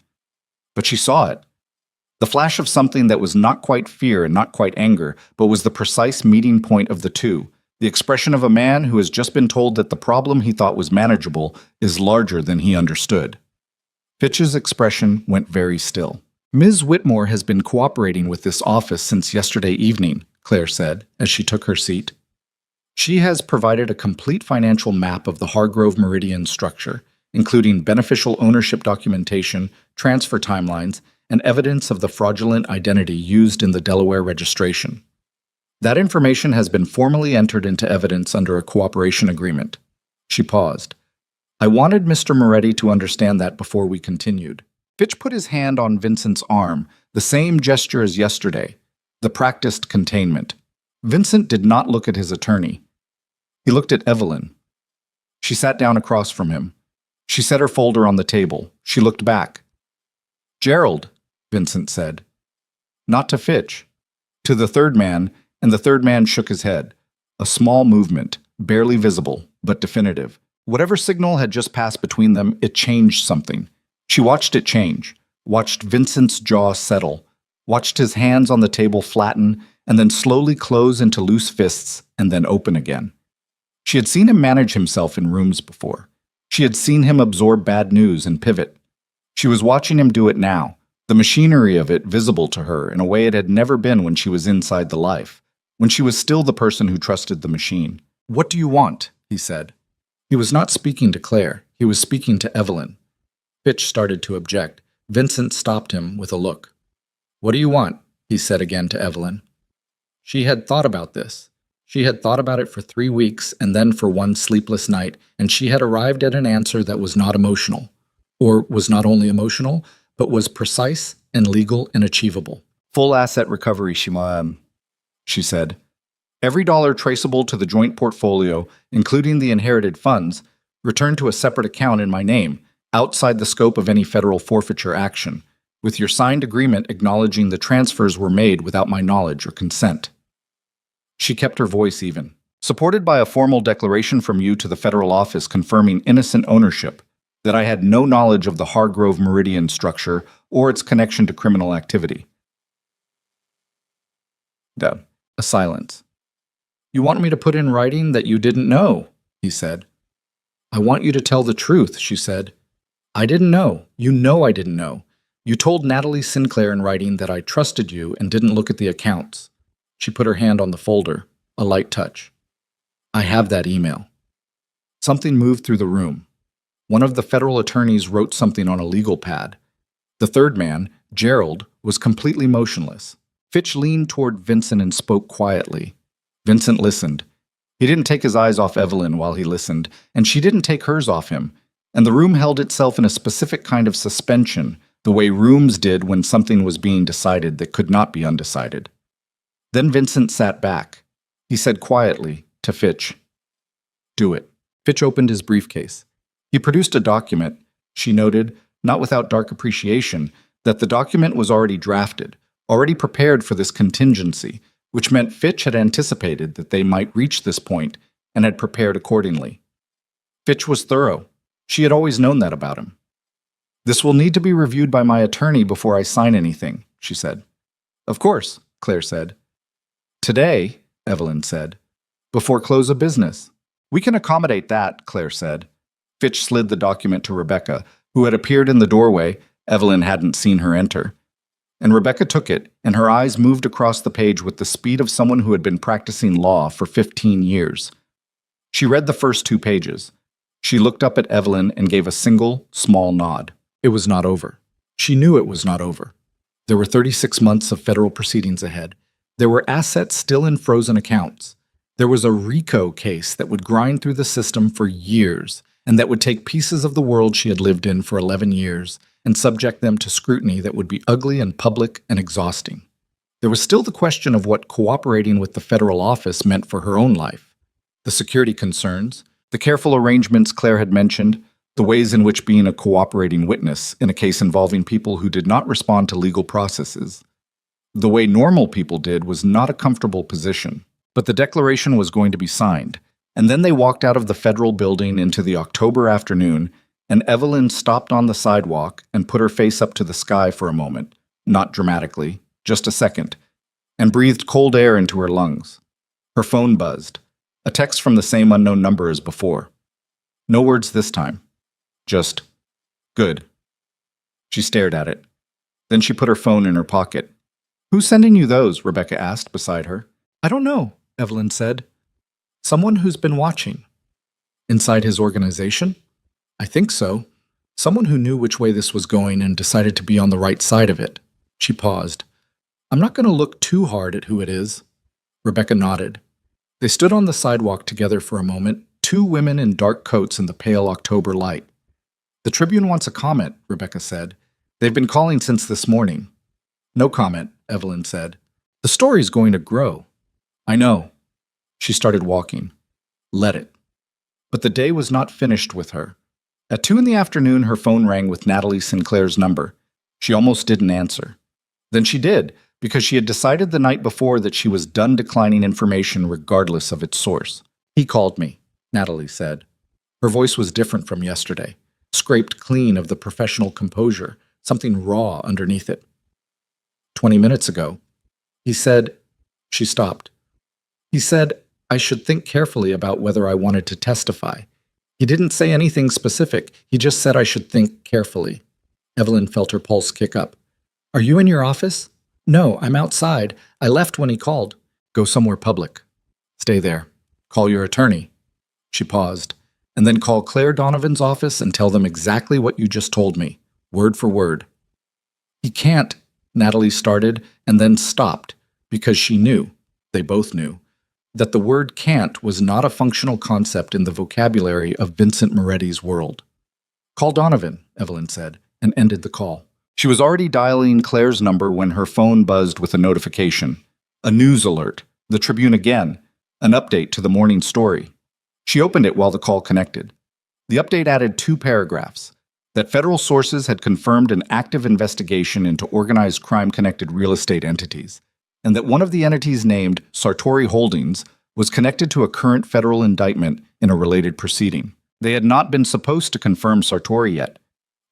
But she saw it. The flash of something that was not quite fear and not quite anger, but was the precise meeting point of the two. The expression of a man who has just been told that the problem he thought was manageable is larger than he understood. Fitch's expression went very still. Ms. Whitmore has been cooperating with this office since yesterday evening, Claire said, as she took her seat. She has provided a complete financial map of the Hargrove Meridian structure, including beneficial ownership documentation, transfer timelines, and evidence of the fraudulent identity used in the Delaware registration. That information has been formally entered into evidence under a cooperation agreement. She paused. I wanted Mr. Moretti to understand that before we continued. Fitch put his hand on Vincent's arm, the same gesture as yesterday, the practiced containment. Vincent did not look at his attorney. He looked at Evelyn. She sat down across from him. She set her folder on the table. She looked back. Gerald, Vincent said. Not to Fitch. To the third man, and the third man shook his head. A small movement, barely visible, but definitive. Whatever signal had just passed between them, it changed something. She watched it change, watched Vincent's jaw settle, watched his hands on the table flatten, and then slowly close into loose fists and then open again. She had seen him manage himself in rooms before. She had seen him absorb bad news and pivot. She was watching him do it now, the machinery of it visible to her in a way it had never been when she was inside the life, when she was still the person who trusted the machine. What do you want? He said. He was not speaking to Claire. He was speaking to Evelyn. Fitch started to object. Vincent stopped him with a look. What do you want? He said again to Evelyn. She had thought about this. She had thought about it for 3 weeks and then for one sleepless night, and she had arrived at an answer that was not emotional. Or was not only emotional, but was precise and legal and achievable. Full asset recovery, she said. Every dollar traceable to the joint portfolio, including the inherited funds, returned to a separate account in my name, outside the scope of any federal forfeiture action, with your signed agreement acknowledging the transfers were made without my knowledge or consent. She kept her voice even. Supported by a formal declaration from you to the federal office confirming innocent ownership, that I had no knowledge of the Hargrove Meridian structure or its connection to criminal activity. A silence. You want me to put in writing that you didn't know, he said. I want you to tell the truth, she said. I didn't know. You know I didn't know. You told Natalie Sinclair in writing that I trusted you and didn't look at the accounts. She put her hand on the folder, a light touch. I have that email. Something moved through the room. One of the federal attorneys wrote something on a legal pad. The third man, Gerald, was completely motionless. Fitch leaned toward Vincent and spoke quietly. Vincent listened. He didn't take his eyes off Evelyn while he listened, and she didn't take hers off him, and the room held itself in a specific kind of suspension, the way rooms did when something was being decided that could not be undecided. Then Vincent sat back. He said quietly to Fitch, Do it. Fitch opened his briefcase. He produced a document. She noted, not without dark appreciation, that the document was already drafted, already prepared for this contingency, which meant Fitch had anticipated that they might reach this point and had prepared accordingly. Fitch was thorough. She had always known that about him. "This will need to be reviewed by my attorney before I sign anything," she said. "Of course," Claire said. "Today," Evelyn said, "before close of business." "We can accommodate that," Claire said. Fitch slid the document to Rebecca, who had appeared in the doorway. Evelyn hadn't seen her enter. And Rebecca took it, and her eyes moved across the page with the speed of someone who had been practicing law for 15 years. She read the first 2 pages. She looked up at Evelyn and gave a single, small nod. It was not over. She knew it was not over. There were 36 months of federal proceedings ahead. There were assets still in frozen accounts. There was a RICO case that would grind through the system for years, and that would take pieces of the world she had lived in for 11 years and subject them to scrutiny that would be ugly and public and exhausting. There was still the question of what cooperating with the federal office meant for her own life. The security concerns, the careful arrangements Claire had mentioned, the ways in which being a cooperating witness in a case involving people who did not respond to legal processes. The way normal people did was not a comfortable position, but the declaration was going to be signed, and then they walked out of the federal building into the October afternoon, and Evelyn stopped on the sidewalk and put her face up to the sky for a moment, not dramatically, just a second, and breathed cold air into her lungs. Her phone buzzed, a text from the same unknown number as before. No words this time, just, "Good." She stared at it. Then she put her phone in her pocket. "Who's sending you those?" Rebecca asked beside her. "I don't know," Evelyn said. "Someone who's been watching." "Inside his organization?" "I think so. Someone who knew which way this was going and decided to be on the right side of it." She paused. "I'm not going to look too hard at who it is." Rebecca nodded. They stood on the sidewalk together for a moment, 2 women in dark coats in the pale October light. "The Tribune wants a comment," Rebecca said. "They've been calling since this morning." "No comment," Evelyn said. "The story's going to grow." "I know." She started walking. Let it. But the day was not finished with her. At 2 in the afternoon, her phone rang with Natalie Sinclair's number. She almost didn't answer. Then she did, because she had decided the night before that she was done declining information regardless of its source. "He called me," Natalie said. Her voice was different from yesterday, scraped clean of the professional composure, something raw underneath it. 20 minutes ago. He said, she stopped. He said, I should think carefully about whether I wanted to testify. He didn't say anything specific. He just said I should think carefully. Evelyn felt her pulse kick up. "Are you in your office?" "No, I'm outside. I left when he called." "Go somewhere public. Stay there. Call your attorney." She paused. "And then call Claire Donovan's office and tell them exactly what you just told me, word for word." "He can't," Natalie started and then stopped, because she knew, they both knew, that the word can't was not a functional concept in the vocabulary of Vincent Moretti's world. "Call Donovan," Evelyn said, and ended the call. She was already dialing Claire's number when her phone buzzed with a notification. A news alert, the Tribune again, an update to the morning story. She opened it while the call connected. The update added 2 paragraphs. That federal sources had confirmed an active investigation into organized crime-connected real estate entities, and that one of the entities named Sartori Holdings was connected to a current federal indictment in a related proceeding. They had not been supposed to confirm Sartori yet.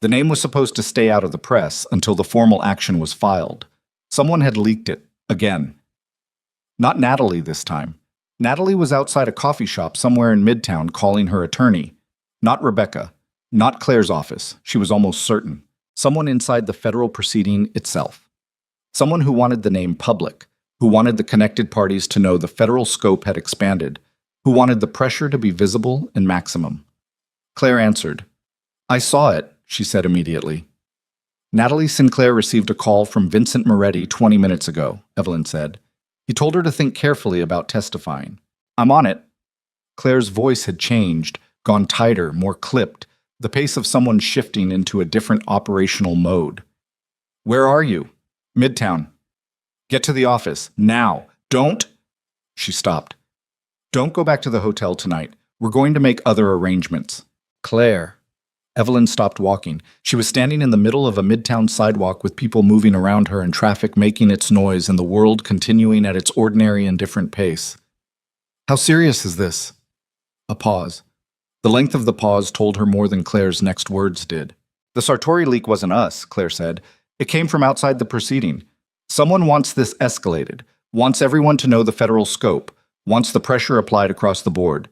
The name was supposed to stay out of the press until the formal action was filed. Someone had leaked it, again. Not Natalie this time. Natalie was outside a coffee shop somewhere in Midtown calling her attorney. Not Rebecca. Not Claire's office, she was almost certain. Someone inside the federal proceeding itself. Someone who wanted the name public, who wanted the connected parties to know the federal scope had expanded, who wanted the pressure to be visible and maximum. Claire answered. "I saw it," she said immediately. "Natalie Sinclair received a call from Vincent Moretti 20 minutes ago," Evelyn said. "He told her to think carefully about testifying. I'm on it." Claire's voice had changed, gone tighter, more clipped, the pace of someone shifting into a different operational mode. "Where are you?" "Midtown." "Get to the office, now. Don't—" She stopped. "Don't go back to the hotel tonight. We're going to make other arrangements." "Claire." Evelyn stopped walking. She was standing in the middle of a midtown sidewalk with people moving around her and traffic making its noise and the world continuing at its ordinary and different pace. How serious is this? A pause. The length of the pause told her more than Claire's next words did. The Sartori leak wasn't us, Claire said. It came from outside the proceeding. Someone wants this escalated, wants everyone to know the federal scope, wants the pressure applied across the board.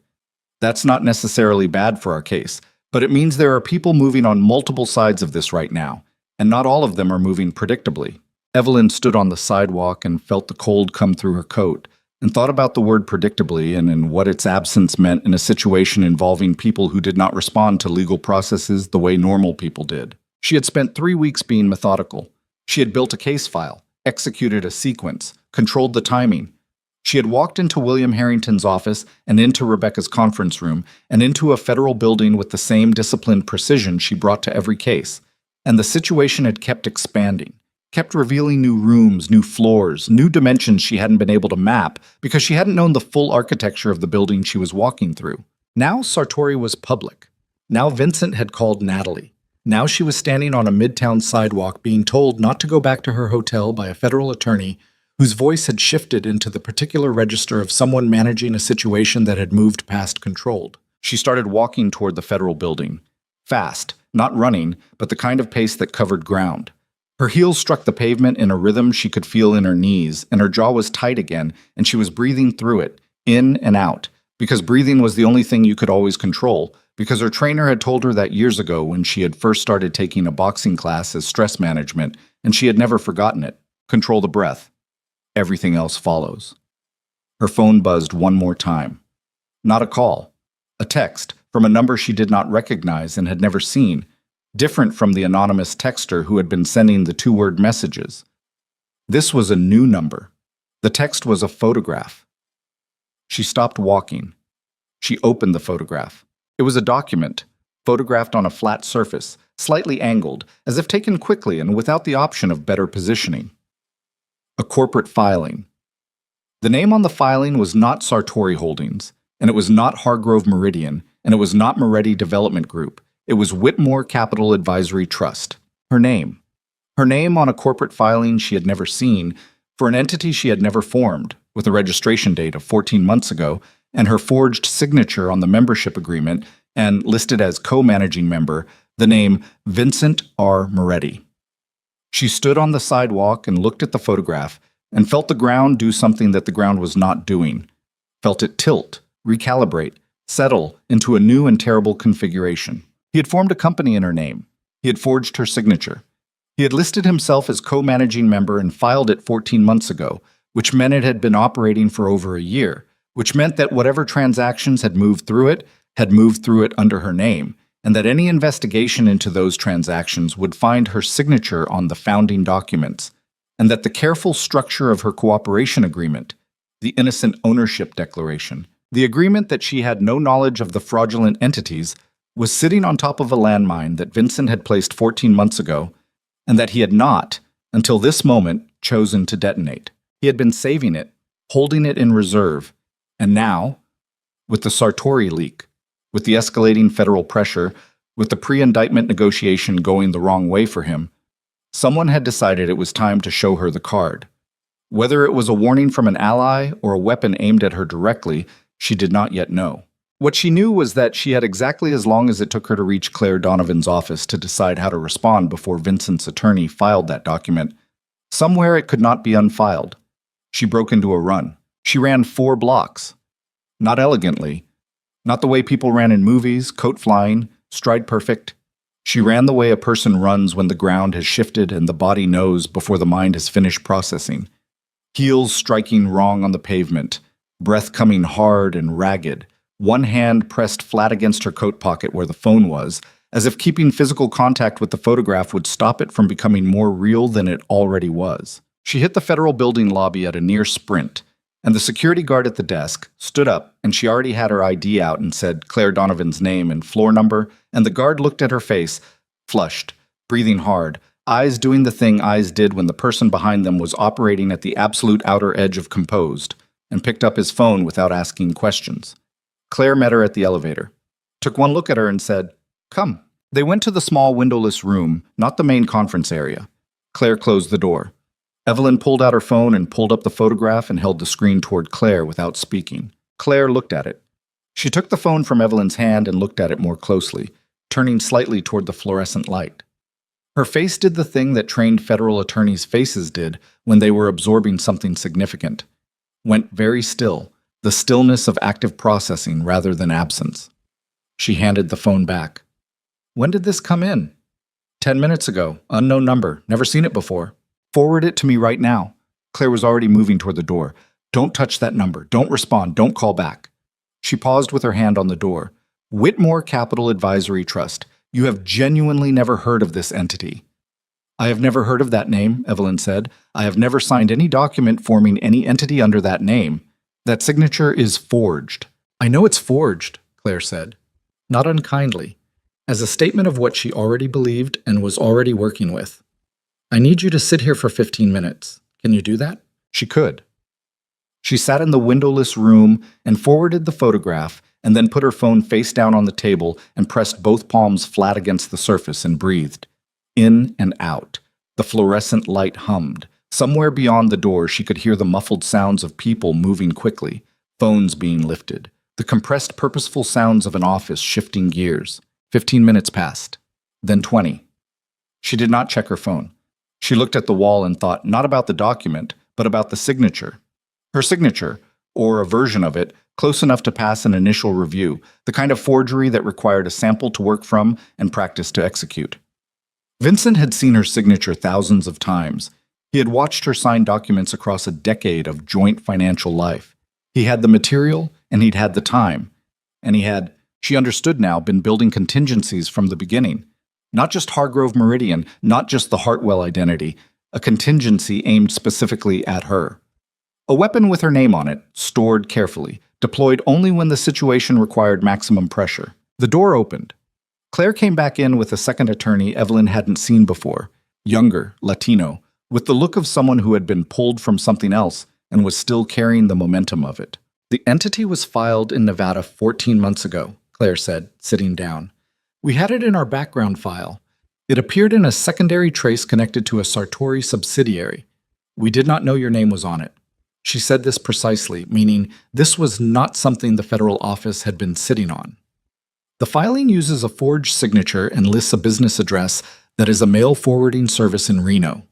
That's not necessarily bad for our case, but it means there are people moving on multiple sides of this right now, and not all of them are moving predictably. Evelyn stood on the sidewalk and felt the cold come through her coat, and thought about the word predictably and what its absence meant in a situation involving people who did not respond to legal processes the way normal people did. She had spent 3 weeks being methodical. She had built a case file, executed a sequence, controlled the timing. She had walked into William Harrington's office and into Rebecca's conference room and into a federal building with the same disciplined precision she brought to every case. And the situation had kept expanding, kept revealing new rooms, new floors, new dimensions she hadn't been able to map because she hadn't known the full architecture of the building she was walking through. Now Sartori was public. Now Vincent had called Natalie. Now she was standing on a midtown sidewalk being told not to go back to her hotel by a federal attorney whose voice had shifted into the particular register of someone managing a situation that had moved past controlled. She started walking toward the federal building. Fast, not running, but the kind of pace that covered ground. Her heels struck the pavement in a rhythm she could feel in her knees, and her jaw was tight again, and she was breathing through it, in and out, because breathing was the only thing you could always control, because her trainer had told her that years ago when she had first started taking a boxing class as stress management, and she had never forgotten it. Control the breath. Everything else follows. Her phone buzzed one more time. Not a call. A text from a number she did not recognize and had never seen, different from the anonymous texter who had been sending the 2-word messages. This was a new number. The text was a photograph. She stopped walking. She opened the photograph. It was a document, photographed on a flat surface, slightly angled, as if taken quickly and without the option of better positioning. A corporate filing. The name on the filing was not Sartori Holdings, and it was not Hargrove Meridian, and it was not Moretti Development Group. It was Whitmore Capital Advisory Trust. Her name. Her name on a corporate filing she had never seen, for an entity she had never formed, with a registration date of 14 months ago, and her forged signature on the membership agreement, and listed as co-managing member, the name Vincent R. Moretti. She stood on the sidewalk and looked at the photograph, and felt the ground do something that the ground was not doing. Felt it tilt, recalibrate, settle into a new and terrible configuration. He had formed a company in her name. He had forged her signature. He had listed himself as co-managing member and filed it 14 months ago, which meant it had been operating for over a year, which meant that whatever transactions had moved through it under her name, and that any investigation into those transactions would find her signature on the founding documents, and that the careful structure of her cooperation agreement, the innocent ownership declaration, the agreement that she had no knowledge of the fraudulent entities, was sitting on top of a landmine that Vincent had placed 14 months ago, and that he had not, until this moment, chosen to detonate. He had been saving it, holding it in reserve, and now, with the Sartori leak, with the escalating federal pressure, with the pre-indictment negotiation going the wrong way for him, someone had decided it was time to show her the card. Whether it was a warning from an ally or a weapon aimed at her directly, she did not yet know. What she knew was that she had exactly as long as it took her to reach Claire Donovan's office to decide how to respond before Vincent's attorney filed that document. Somewhere it could not be unfiled. She broke into a run. She ran 4 blocks. Not elegantly. Not the way people ran in movies, coat flying, stride perfect. She ran the way a person runs when the ground has shifted and the body knows before the mind has finished processing. Heels striking wrong on the pavement, breath coming hard and ragged, one hand pressed flat against her coat pocket where the phone was, as if keeping physical contact with the photograph would stop it from becoming more real than it already was. She hit the federal building lobby at a near sprint, and the security guard at the desk stood up, and she already had her ID out and said Claire Donovan's name and floor number, and the guard looked at her face, flushed, breathing hard, eyes doing the thing eyes did when the person behind them was operating at the absolute outer edge of composed, and picked up his phone without asking questions. Claire met her at the elevator, took one look at her and said, "Come." They went to the small windowless room, not the main conference area. Claire closed the door. Evelyn pulled out her phone and pulled up the photograph and held the screen toward Claire without speaking. Claire looked at it. She took the phone from Evelyn's hand and looked at it more closely, turning slightly toward the fluorescent light. Her face did the thing that trained federal attorneys' faces did when they were absorbing something significant. Went very still, the stillness of active processing rather than absence. She handed the phone back. When did this come in? 10 minutes ago. Unknown number. Never seen it before. Forward it to me right now. Claire was already moving toward the door. Don't touch that number. Don't respond. Don't call back. She paused with her hand on the door. Whitmore Capital Advisory Trust. You have genuinely never heard of this entity. I have never heard of that name, Evelyn said. I have never signed any document forming any entity under that name. That signature is forged. I know it's forged, Claire said. Not unkindly. As a statement of what she already believed and was already working with. I need you to sit here for 15 minutes. Can you do that? She could. She sat in the windowless room and forwarded the photograph and then put her phone face down on the table and pressed both palms flat against the surface and breathed. In and out. The fluorescent light hummed. Somewhere beyond the door she could hear the muffled sounds of people moving quickly, phones being lifted, the compressed purposeful sounds of an office shifting gears. 15 minutes passed. Then 20. She did not check her phone. She looked at the wall and thought not about the document, but about the signature. Her signature, or a version of it, close enough to pass an initial review, the kind of forgery that required a sample to work from and practice to execute. Vincent had seen her signature thousands of times. He had watched her sign documents across a decade of joint financial life. He had the material, and he'd had the time. And he had, she understood now, been building contingencies from the beginning. Not just Hargrove Meridian, not just the Hartwell identity, a contingency aimed specifically at her. A weapon with her name on it, stored carefully, deployed only when the situation required maximum pressure. The door opened. Claire came back in with a second attorney Evelyn hadn't seen before, younger, Latino, with the look of someone who had been pulled from something else and was still carrying the momentum of it. The entity was filed in Nevada 14 months ago, Claire said, sitting down. We had it in our background file. It appeared in a secondary trace connected to a Sartori subsidiary. We did not know your name was on it. She said this precisely, meaning this was not something the federal office had been sitting on. The filing uses a forged signature and lists a business address that is a mail forwarding service in Reno.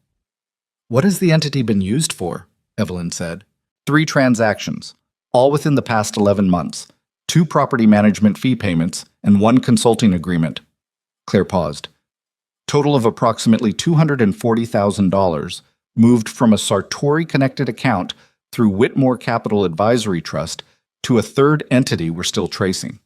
What has the entity been used for? Evelyn said. 3 transactions, all within the past 11 months, 2 property management fee payments, and 1 consulting agreement. Claire paused. Total of approximately $240,000 moved from a Sartori-connected account through Whitmore Capital Advisory Trust to a third entity we're still tracing.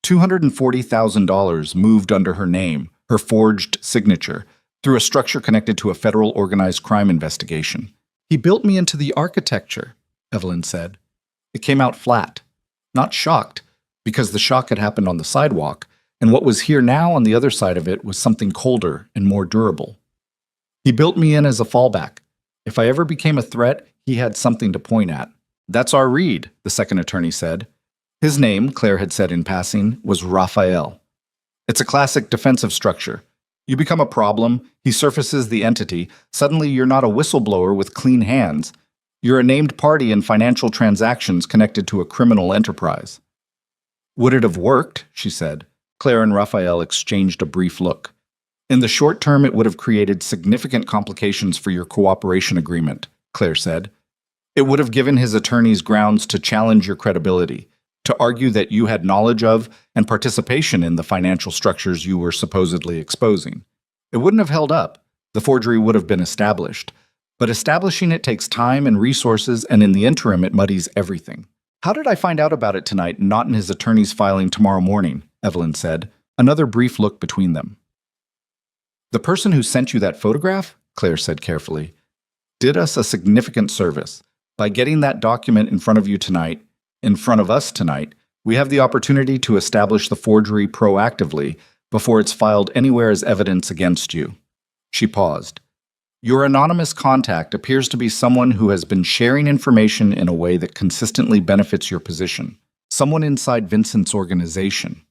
$240,000 moved under her name, her forged signature, through a structure connected to a federal organized crime investigation. He built me into the architecture, Evelyn said. It came out flat. Not shocked, because the shock had happened on the sidewalk, and what was here now on the other side of it was something colder and more durable. He built me in as a fallback. If I ever became a threat, he had something to point at. That's our read, the second attorney said. His name, Claire had said in passing, was Raphael. It's a classic defensive structure. You become a problem, he surfaces the entity, suddenly you're not a whistleblower with clean hands. You're a named party in financial transactions connected to a criminal enterprise. Would it have worked? She said. Claire and Raphael exchanged a brief look. In the short term, it would have created significant complications for your cooperation agreement, Claire said. It would have given his attorneys grounds to challenge your credibility, to argue that you had knowledge of and participation in the financial structures you were supposedly exposing. It wouldn't have held up. The forgery would have been established. But establishing it takes time and resources, and in the interim, it muddies everything. How did I find out about it tonight, not in his attorney's filing tomorrow morning? Evelyn said, another brief look between them. The person who sent you that photograph, Claire said carefully, did us a significant service. By getting that document in front of you tonight, in front of us tonight, we have the opportunity to establish the forgery proactively before it's filed anywhere as evidence against you. She paused. Your anonymous contact appears to be someone who has been sharing information in a way that consistently benefits your position. Someone inside Vincent's organization.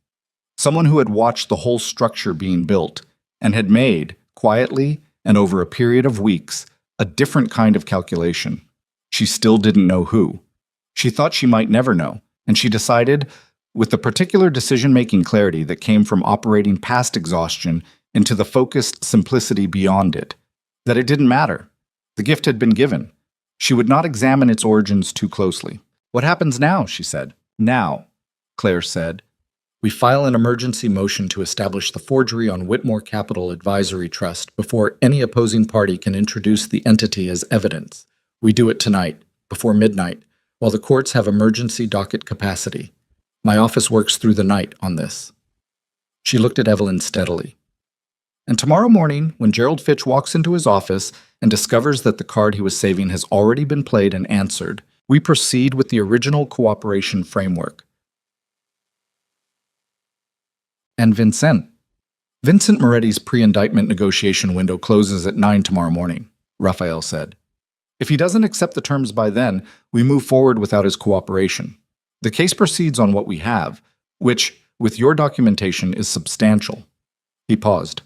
Someone who had watched the whole structure being built and had made, quietly and over a period of weeks, a different kind of calculation. She still didn't know who. She thought she might never know, and she decided, with the particular decision-making clarity that came from operating past exhaustion into the focused simplicity beyond it, that it didn't matter. The gift had been given. She would not examine its origins too closely. "What happens now?" she said. "Now," Claire said, "we file an emergency motion to establish the forgery on Whitmore Capital Advisory Trust before any opposing party can introduce the entity as evidence. We do it tonight, before midnight, while the courts have emergency docket capacity. My office works through the night on this." She looked at Evelyn steadily. "And tomorrow morning, when Gerald Fitch walks into his office and discovers that the card he was saving has already been played and answered, we proceed with the original cooperation framework." "And Vincent Moretti's pre-indictment negotiation window closes at 9 tomorrow morning," Raphael said. "If he doesn't accept the terms by then, we move forward without his cooperation. The case proceeds on what we have, which, with your documentation, is substantial." He paused.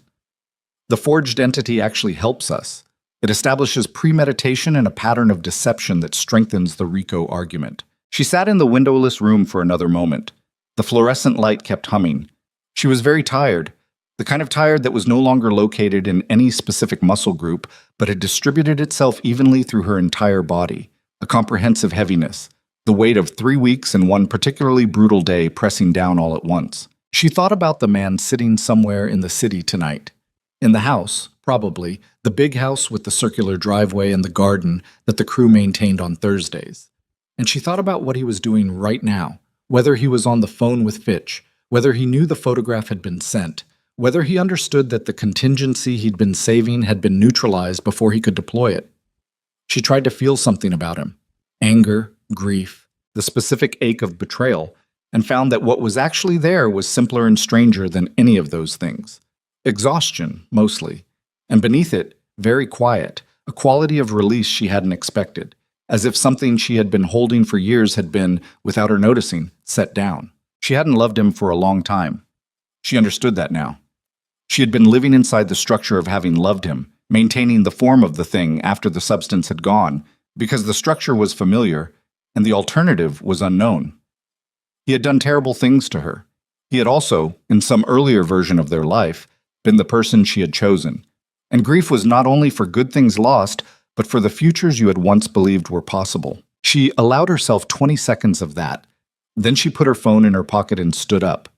"The forged entity actually helps us. It establishes premeditation and a pattern of deception that strengthens the RICO argument." She sat in the windowless room for another moment. The fluorescent light kept humming. She was very tired, the kind of tired that was no longer located in any specific muscle group, but had distributed itself evenly through her entire body, a comprehensive heaviness, the weight of 3 weeks and one particularly brutal day pressing down all at once. She thought about the man sitting somewhere in the city tonight. In the house, probably, the big house with the circular driveway and the garden that the crew maintained on Thursdays. And she thought about what he was doing right now, whether he was on the phone with Fitch, whether he knew the photograph had been sent, whether he understood that the contingency he'd been saving had been neutralized before he could deploy it. She tried to feel something about him: anger, grief, the specific ache of betrayal, and found that what was actually there was simpler and stranger than any of those things. Exhaustion, mostly, and beneath it, very quiet, a quality of release she hadn't expected, as if something she had been holding for years had been, without her noticing, set down. She hadn't loved him for a long time. She understood that now. She had been living inside the structure of having loved him, maintaining the form of the thing after the substance had gone, because the structure was familiar and the alternative was unknown. He had done terrible things to her. He had also, in some earlier version of their life, been the person she had chosen. And grief was not only for good things lost, but for the futures you had once believed were possible. She allowed herself 20 seconds of that. Then she put her phone in her pocket and stood up.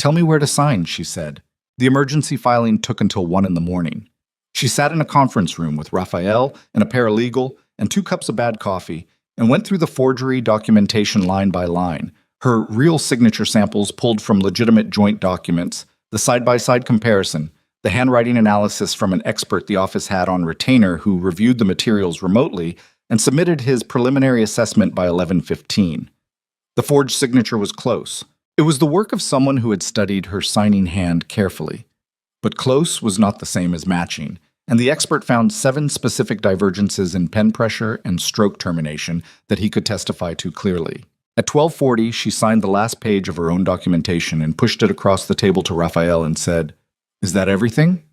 "Tell me where to sign," she said. The emergency filing took until 1 in the morning. She sat in a conference room with Raphael and a paralegal and 2 cups of bad coffee and went through the forgery documentation line by line, her real signature samples pulled from legitimate joint documents, the side-by-side comparison, the handwriting analysis from an expert the office had on retainer who reviewed the materials remotely and submitted his preliminary assessment by 11:15. The forged signature was close. It was the work of someone who had studied her signing hand carefully. But close was not the same as matching, and the expert found 7 specific divergences in pen pressure and stroke termination that he could testify to clearly. At 12:40, she signed the last page of her own documentation and pushed it across the table to Raphael and said, "Is that everything?"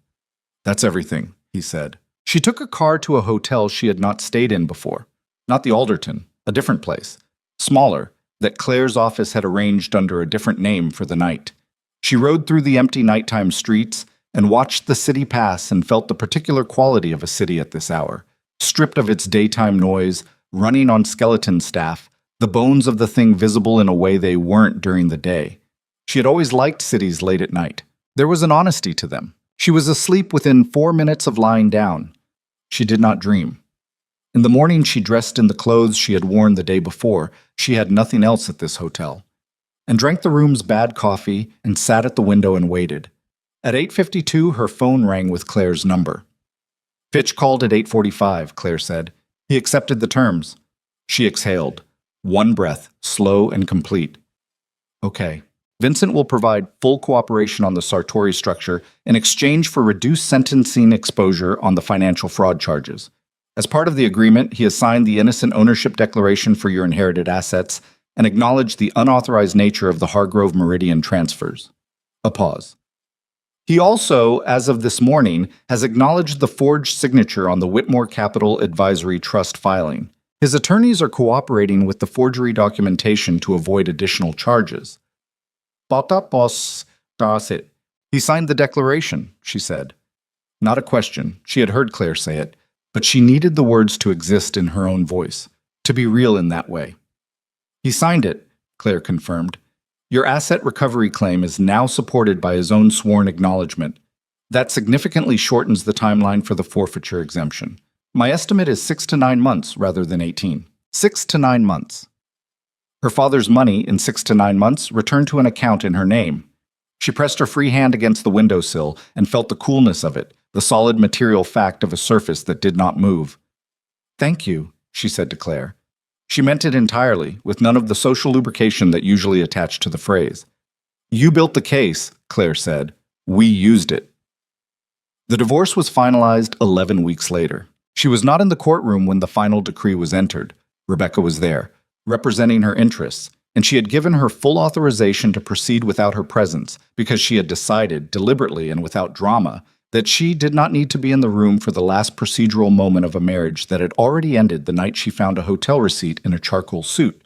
"That's everything," he said. She took a car to a hotel she had not stayed in before. Not the Alderton, a different place. Smaller, that Claire's office had arranged under a different name for the night. She rode through the empty nighttime streets and watched the city pass and felt the particular quality of a city at this hour, stripped of its daytime noise, running on skeleton staff, the bones of the thing visible in a way they weren't during the day. She had always liked cities late at night. There was an honesty to them. She was asleep within 4 minutes of lying down. She did not dream. In the morning, she dressed in the clothes she had worn the day before. She had nothing else at this hotel. And drank the room's bad coffee and sat at the window and waited. At 8:52, her phone rang with Claire's number. "Fitch called at 8:45, Claire said. "He accepted the terms." She exhaled. One breath, slow and complete. "Okay. Vincent will provide full cooperation on the Sartori structure in exchange for reduced sentencing exposure on the financial fraud charges. As part of the agreement, he has signed the innocent ownership declaration for your inherited assets and acknowledged the unauthorized nature of the Hargrove Meridian transfers." A pause. He also, as of this morning, has acknowledged the forged signature on the Whitmore Capital Advisory Trust filing. His attorneys are cooperating with the forgery documentation to avoid additional charges. Patapos it. He signed the declaration, she said. Not a question. She had heard Claire say it, but she needed the words to exist in her own voice, to be real in that way. He signed it, Claire confirmed. Your asset recovery claim is now supported by his own sworn acknowledgement. That significantly shortens the timeline for the forfeiture exemption. My estimate is 6 to 9 months rather than 18. 6 to 9 months. Her father's money in 6 to 9 months returned to an account in her name. She pressed her free hand against the windowsill and felt the coolness of it, the solid material fact of a surface that did not move. Thank you, she said to Claire. She meant it entirely, with none of the social lubrication that usually attached to the phrase. You built the case, Claire said. We used it. The divorce was finalized 11 weeks later. She was not in the courtroom when the final decree was entered. Rebecca was there, representing her interests, and she had given her full authorization to proceed without her presence because she had decided, deliberately and without drama, that she did not need to be in the room for the last procedural moment of a marriage that had already ended the night she found a hotel receipt in a charcoal suit.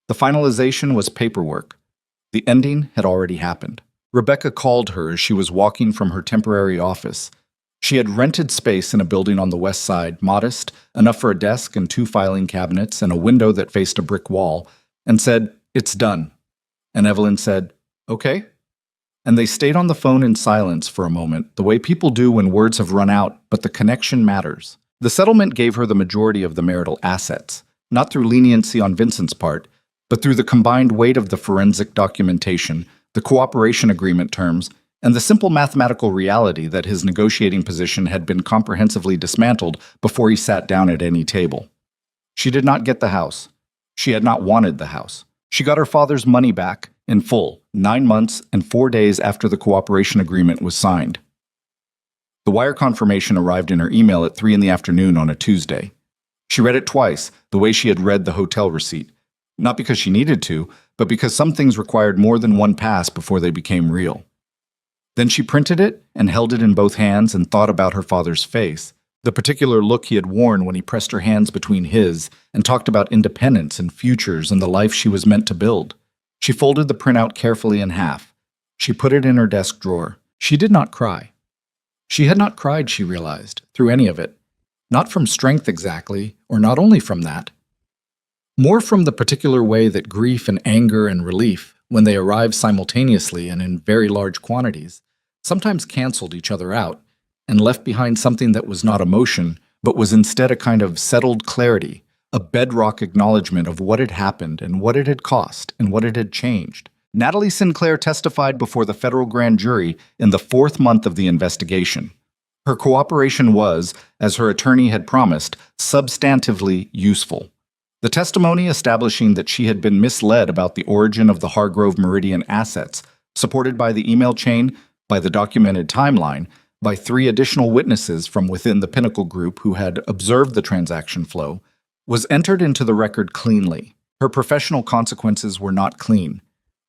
The finalization was paperwork. The ending had already happened. Rebecca called her as she was walking from her temporary office. She had rented space in a building on the west side, modest, enough for a desk and 2 filing cabinets and a window that faced a brick wall, and said, "It's done." And Evelyn said, "Okay." And they stayed on the phone in silence for a moment, the way people do when words have run out, but the connection matters. The settlement gave her the majority of the marital assets, not through leniency on Vincent's part, but through the combined weight of the forensic documentation, the cooperation agreement terms, and the simple mathematical reality that his negotiating position had been comprehensively dismantled before he sat down at any table. She did not get the house. She had not wanted the house. She got her father's money back, in full, 9 months and 4 days after the cooperation agreement was signed. The wire confirmation arrived in her email at 3 in the afternoon on a Tuesday. She read it twice, the way she had read the hotel receipt. Not because she needed to, but because some things required more than one pass before they became real. Then she printed it and held it in both hands and thought about her father's face, the particular look he had worn when he pressed her hands between his and talked about independence and futures and the life she was meant to build. She folded the printout carefully in half. She put it in her desk drawer. She did not cry. She had not cried, she realized, through any of it. Not from strength exactly, or not only from that. More from the particular way that grief and anger and relief, when they arrived simultaneously and in very large quantities, sometimes canceled each other out and left behind something that was not emotion, but was instead a kind of settled clarity, a bedrock acknowledgement of what had happened and what it had cost and what it had changed. Natalie Sinclair testified before the federal grand jury in the 4th month of the investigation. Her cooperation was, as her attorney had promised, substantively useful. The testimony establishing that she had been misled about the origin of the Hargrove Meridian assets, supported by the email chain, by the documented timeline, by 3 additional witnesses from within the Pinnacle Group who had observed the transaction flow, was entered into the record cleanly. Her professional consequences were not clean.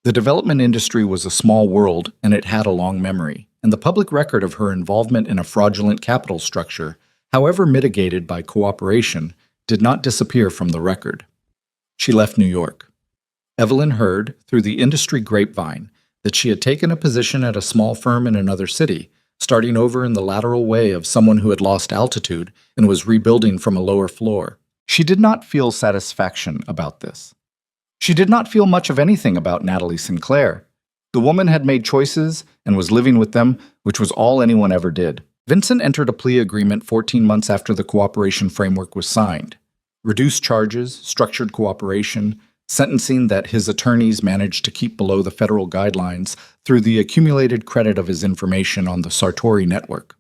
The development industry was a small world, and it had a long memory, and the public record of her involvement in a fraudulent capital structure, however mitigated by cooperation, did not disappear from the record. She left New York. Evelyn heard, through the industry grapevine, that she had taken a position at a small firm in another city, starting over in the lateral way of someone who had lost altitude and was rebuilding from a lower floor. She did not feel satisfaction about this. She did not feel much of anything about Natalie Sinclair. The woman had made choices and was living with them, which was all anyone ever did. Vincent entered a plea agreement 14 months after the cooperation framework was signed. Reduced charges, structured cooperation, sentencing that his attorneys managed to keep below the federal guidelines through the accumulated credit of his information on the Sartori network.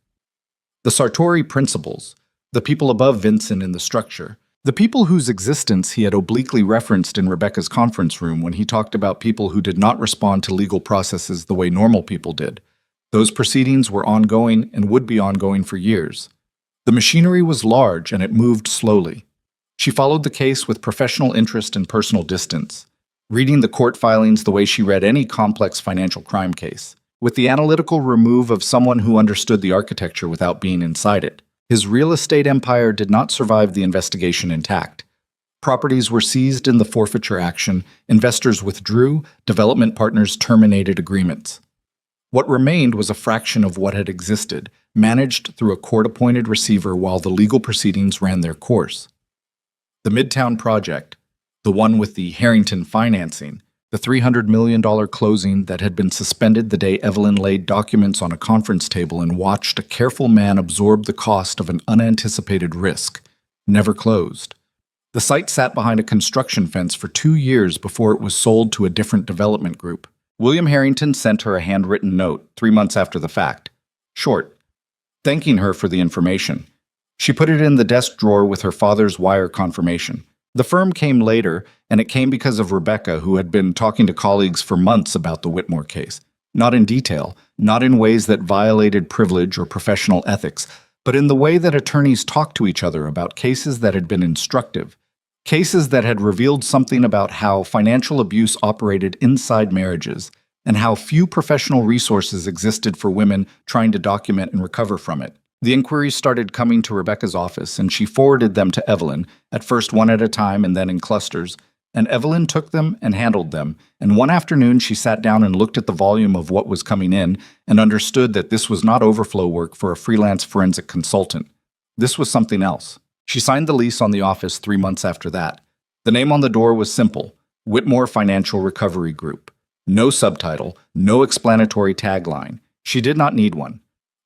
The Sartori principles, the people above Vincent in the structure, the people whose existence he had obliquely referenced in Rebecca's conference room when he talked about people who did not respond to legal processes the way normal people did. Those proceedings were ongoing and would be ongoing for years. The machinery was large and it moved slowly. She followed the case with professional interest and personal distance, reading the court filings the way she read any complex financial crime case. with the analytical remove of someone who understood the architecture without being inside it. His real estate empire did not survive the investigation intact. Properties were seized in the forfeiture action, investors withdrew, development partners terminated agreements. What remained was a fraction of what had existed, managed through a court-appointed receiver while the legal proceedings ran their course. The Midtown project, the one with the Harrington financing, the $300 million closing that had been suspended the day Evelyn laid documents on a conference table and watched a careful man absorb the cost of an unanticipated risk, never closed. The site sat behind a construction fence for 2 years before it was sold to a different development group. William Harrington sent her a handwritten note 3 months after the fact. Short, thanking her for the information. She put it in the desk drawer with her father's wire confirmation. The firm came later, and it came because of Rebecca, who had been talking to colleagues for months about the Whitmore case. Not in detail, not in ways that violated privilege or professional ethics, but in the way that attorneys talked to each other about cases that had been instructive, cases that had revealed something about how financial abuse operated inside marriages, and how few professional resources existed for women trying to document and recover from it. The inquiries started coming to Rebecca's office, and she forwarded them to Evelyn, at first one at a time and then in clusters, and Evelyn took them and handled them, and one afternoon she sat down and looked at the volume of what was coming in and understood that this was not overflow work for a freelance forensic consultant. This was something else. She signed the lease on the office 3 months after that. The name on the door was simple: Whitmore Financial Recovery Group. No subtitle, no explanatory tagline. She did not need one.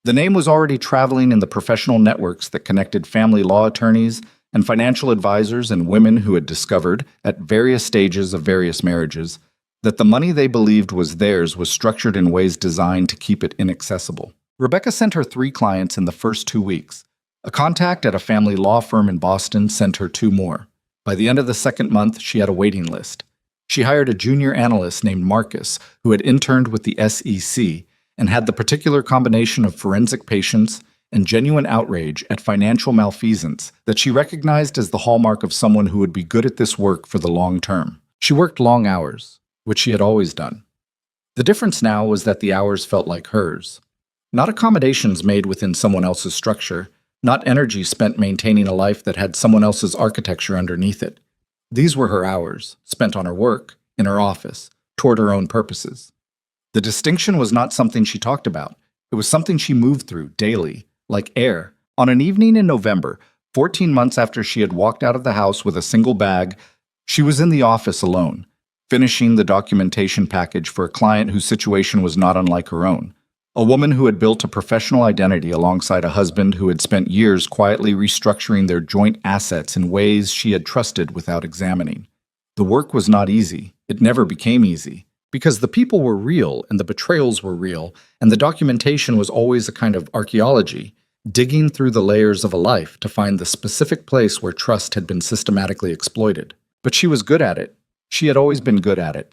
The name was already traveling in the professional networks that connected family law attorneys and financial advisors and women who had discovered, at various stages of various marriages, that the money they believed was theirs was structured in ways designed to keep it inaccessible. Rebecca sent her 3 clients in the first 2 weeks. A contact at a family law firm in Boston sent her 2 more. By the end of the second month, she had a waiting list. She hired a junior analyst named Marcus, who had interned with the SEC and had the particular combination of forensic patience and genuine outrage at financial malfeasance that she recognized as the hallmark of someone who would be good at this work for the long term. She worked long hours, which she had always done. The difference now was that the hours felt like hers. Not accommodations made within someone else's structure, not energy spent maintaining a life that had someone else's architecture underneath it. These were her hours, spent on her work, in her office, toward her own purposes. The distinction was not something she talked about. It was something she moved through daily, like air. On an evening in November, 14 months after she had walked out of the house with a single bag, she was in the office alone, finishing the documentation package for a client whose situation was not unlike her own. A woman who had built a professional identity alongside a husband who had spent years quietly restructuring their joint assets in ways she had trusted without examining. The work was not easy. It never became easy, because the people were real and the betrayals were real, and the documentation was always a kind of archaeology, digging through the layers of a life to find the specific place where trust had been systematically exploited. But she was good at it. She had always been good at it.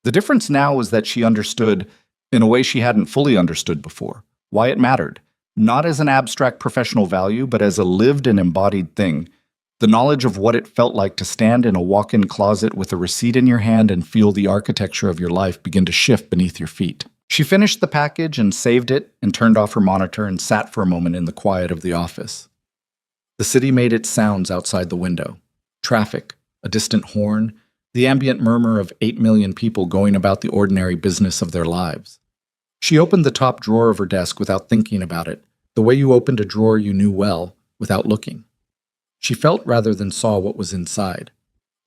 The difference now was that she understood, in a way she hadn't fully understood before, why it mattered, not as an abstract professional value, but as a lived and embodied thing. The knowledge of what it felt like to stand in a walk-in closet with a receipt in your hand and feel the architecture of your life begin to shift beneath your feet. She finished the package and saved it and turned off her monitor and sat for a moment in the quiet of the office. The city made its sounds outside the window. Traffic, a distant horn, the ambient murmur of 8 million people going about the ordinary business of their lives. She opened the top drawer of her desk without thinking about it, the way you opened a drawer you knew well, without looking. She felt rather than saw what was inside.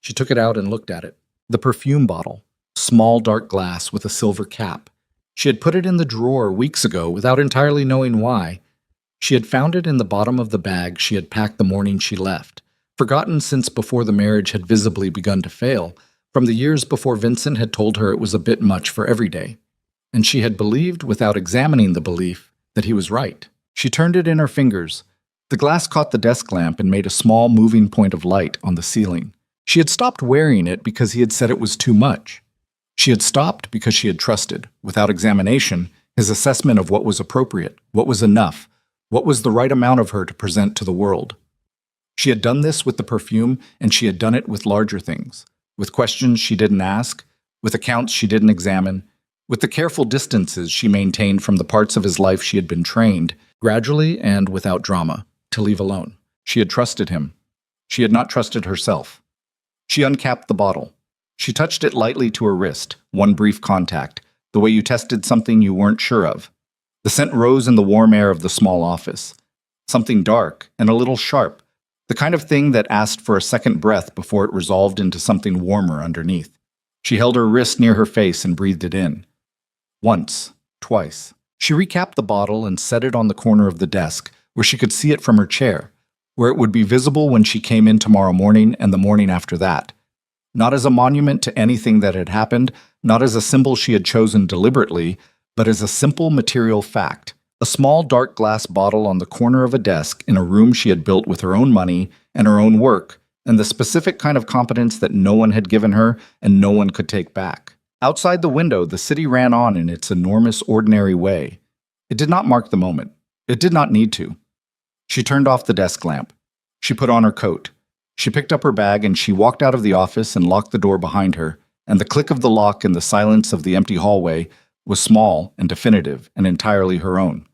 She took it out and looked at it. The perfume bottle, small dark glass with a silver cap. She had put it in the drawer weeks ago without entirely knowing why. She had found it in the bottom of the bag she had packed the morning she left, forgotten since before the marriage had visibly begun to fail, from the years before Vincent had told her it was a bit much for every day. And she had believed, without examining the belief, that he was right. She turned it in her fingers. The glass caught the desk lamp and made a small moving point of light on the ceiling. She had stopped wearing it because he had said it was too much. She had stopped because she had trusted, without examination, his assessment of what was appropriate, what was enough, what was the right amount of her to present to the world. She had done this with the perfume, and she had done it with larger things, with questions she didn't ask, with accounts she didn't examine. With the careful distances she maintained from the parts of his life she had been trained, gradually and without drama, to leave alone. She had trusted him. She had not trusted herself. She uncapped the bottle. She touched it lightly to her wrist, one brief contact, the way you tested something you weren't sure of. The scent rose in the warm air of the small office. Something dark and a little sharp, the kind of thing that asked for a second breath before it resolved into something warmer underneath. She held her wrist near her face and breathed it in. Once, twice. She recapped the bottle and set it on the corner of the desk, where she could see it from her chair, where it would be visible when she came in tomorrow morning and the morning after that. Not as a monument to anything that had happened, not as a symbol she had chosen deliberately, but as a simple material fact. A small dark glass bottle on the corner of a desk in a room she had built with her own money and her own work, and the specific kind of competence that no one had given her and no one could take back. Outside the window, the city ran on in its enormous, ordinary way. It did not mark the moment. It did not need to. She turned off the desk lamp. She put on her coat. She picked up her bag and she walked out of the office and locked the door behind her, and the click of the lock in the silence of the empty hallway was small and definitive and entirely her own.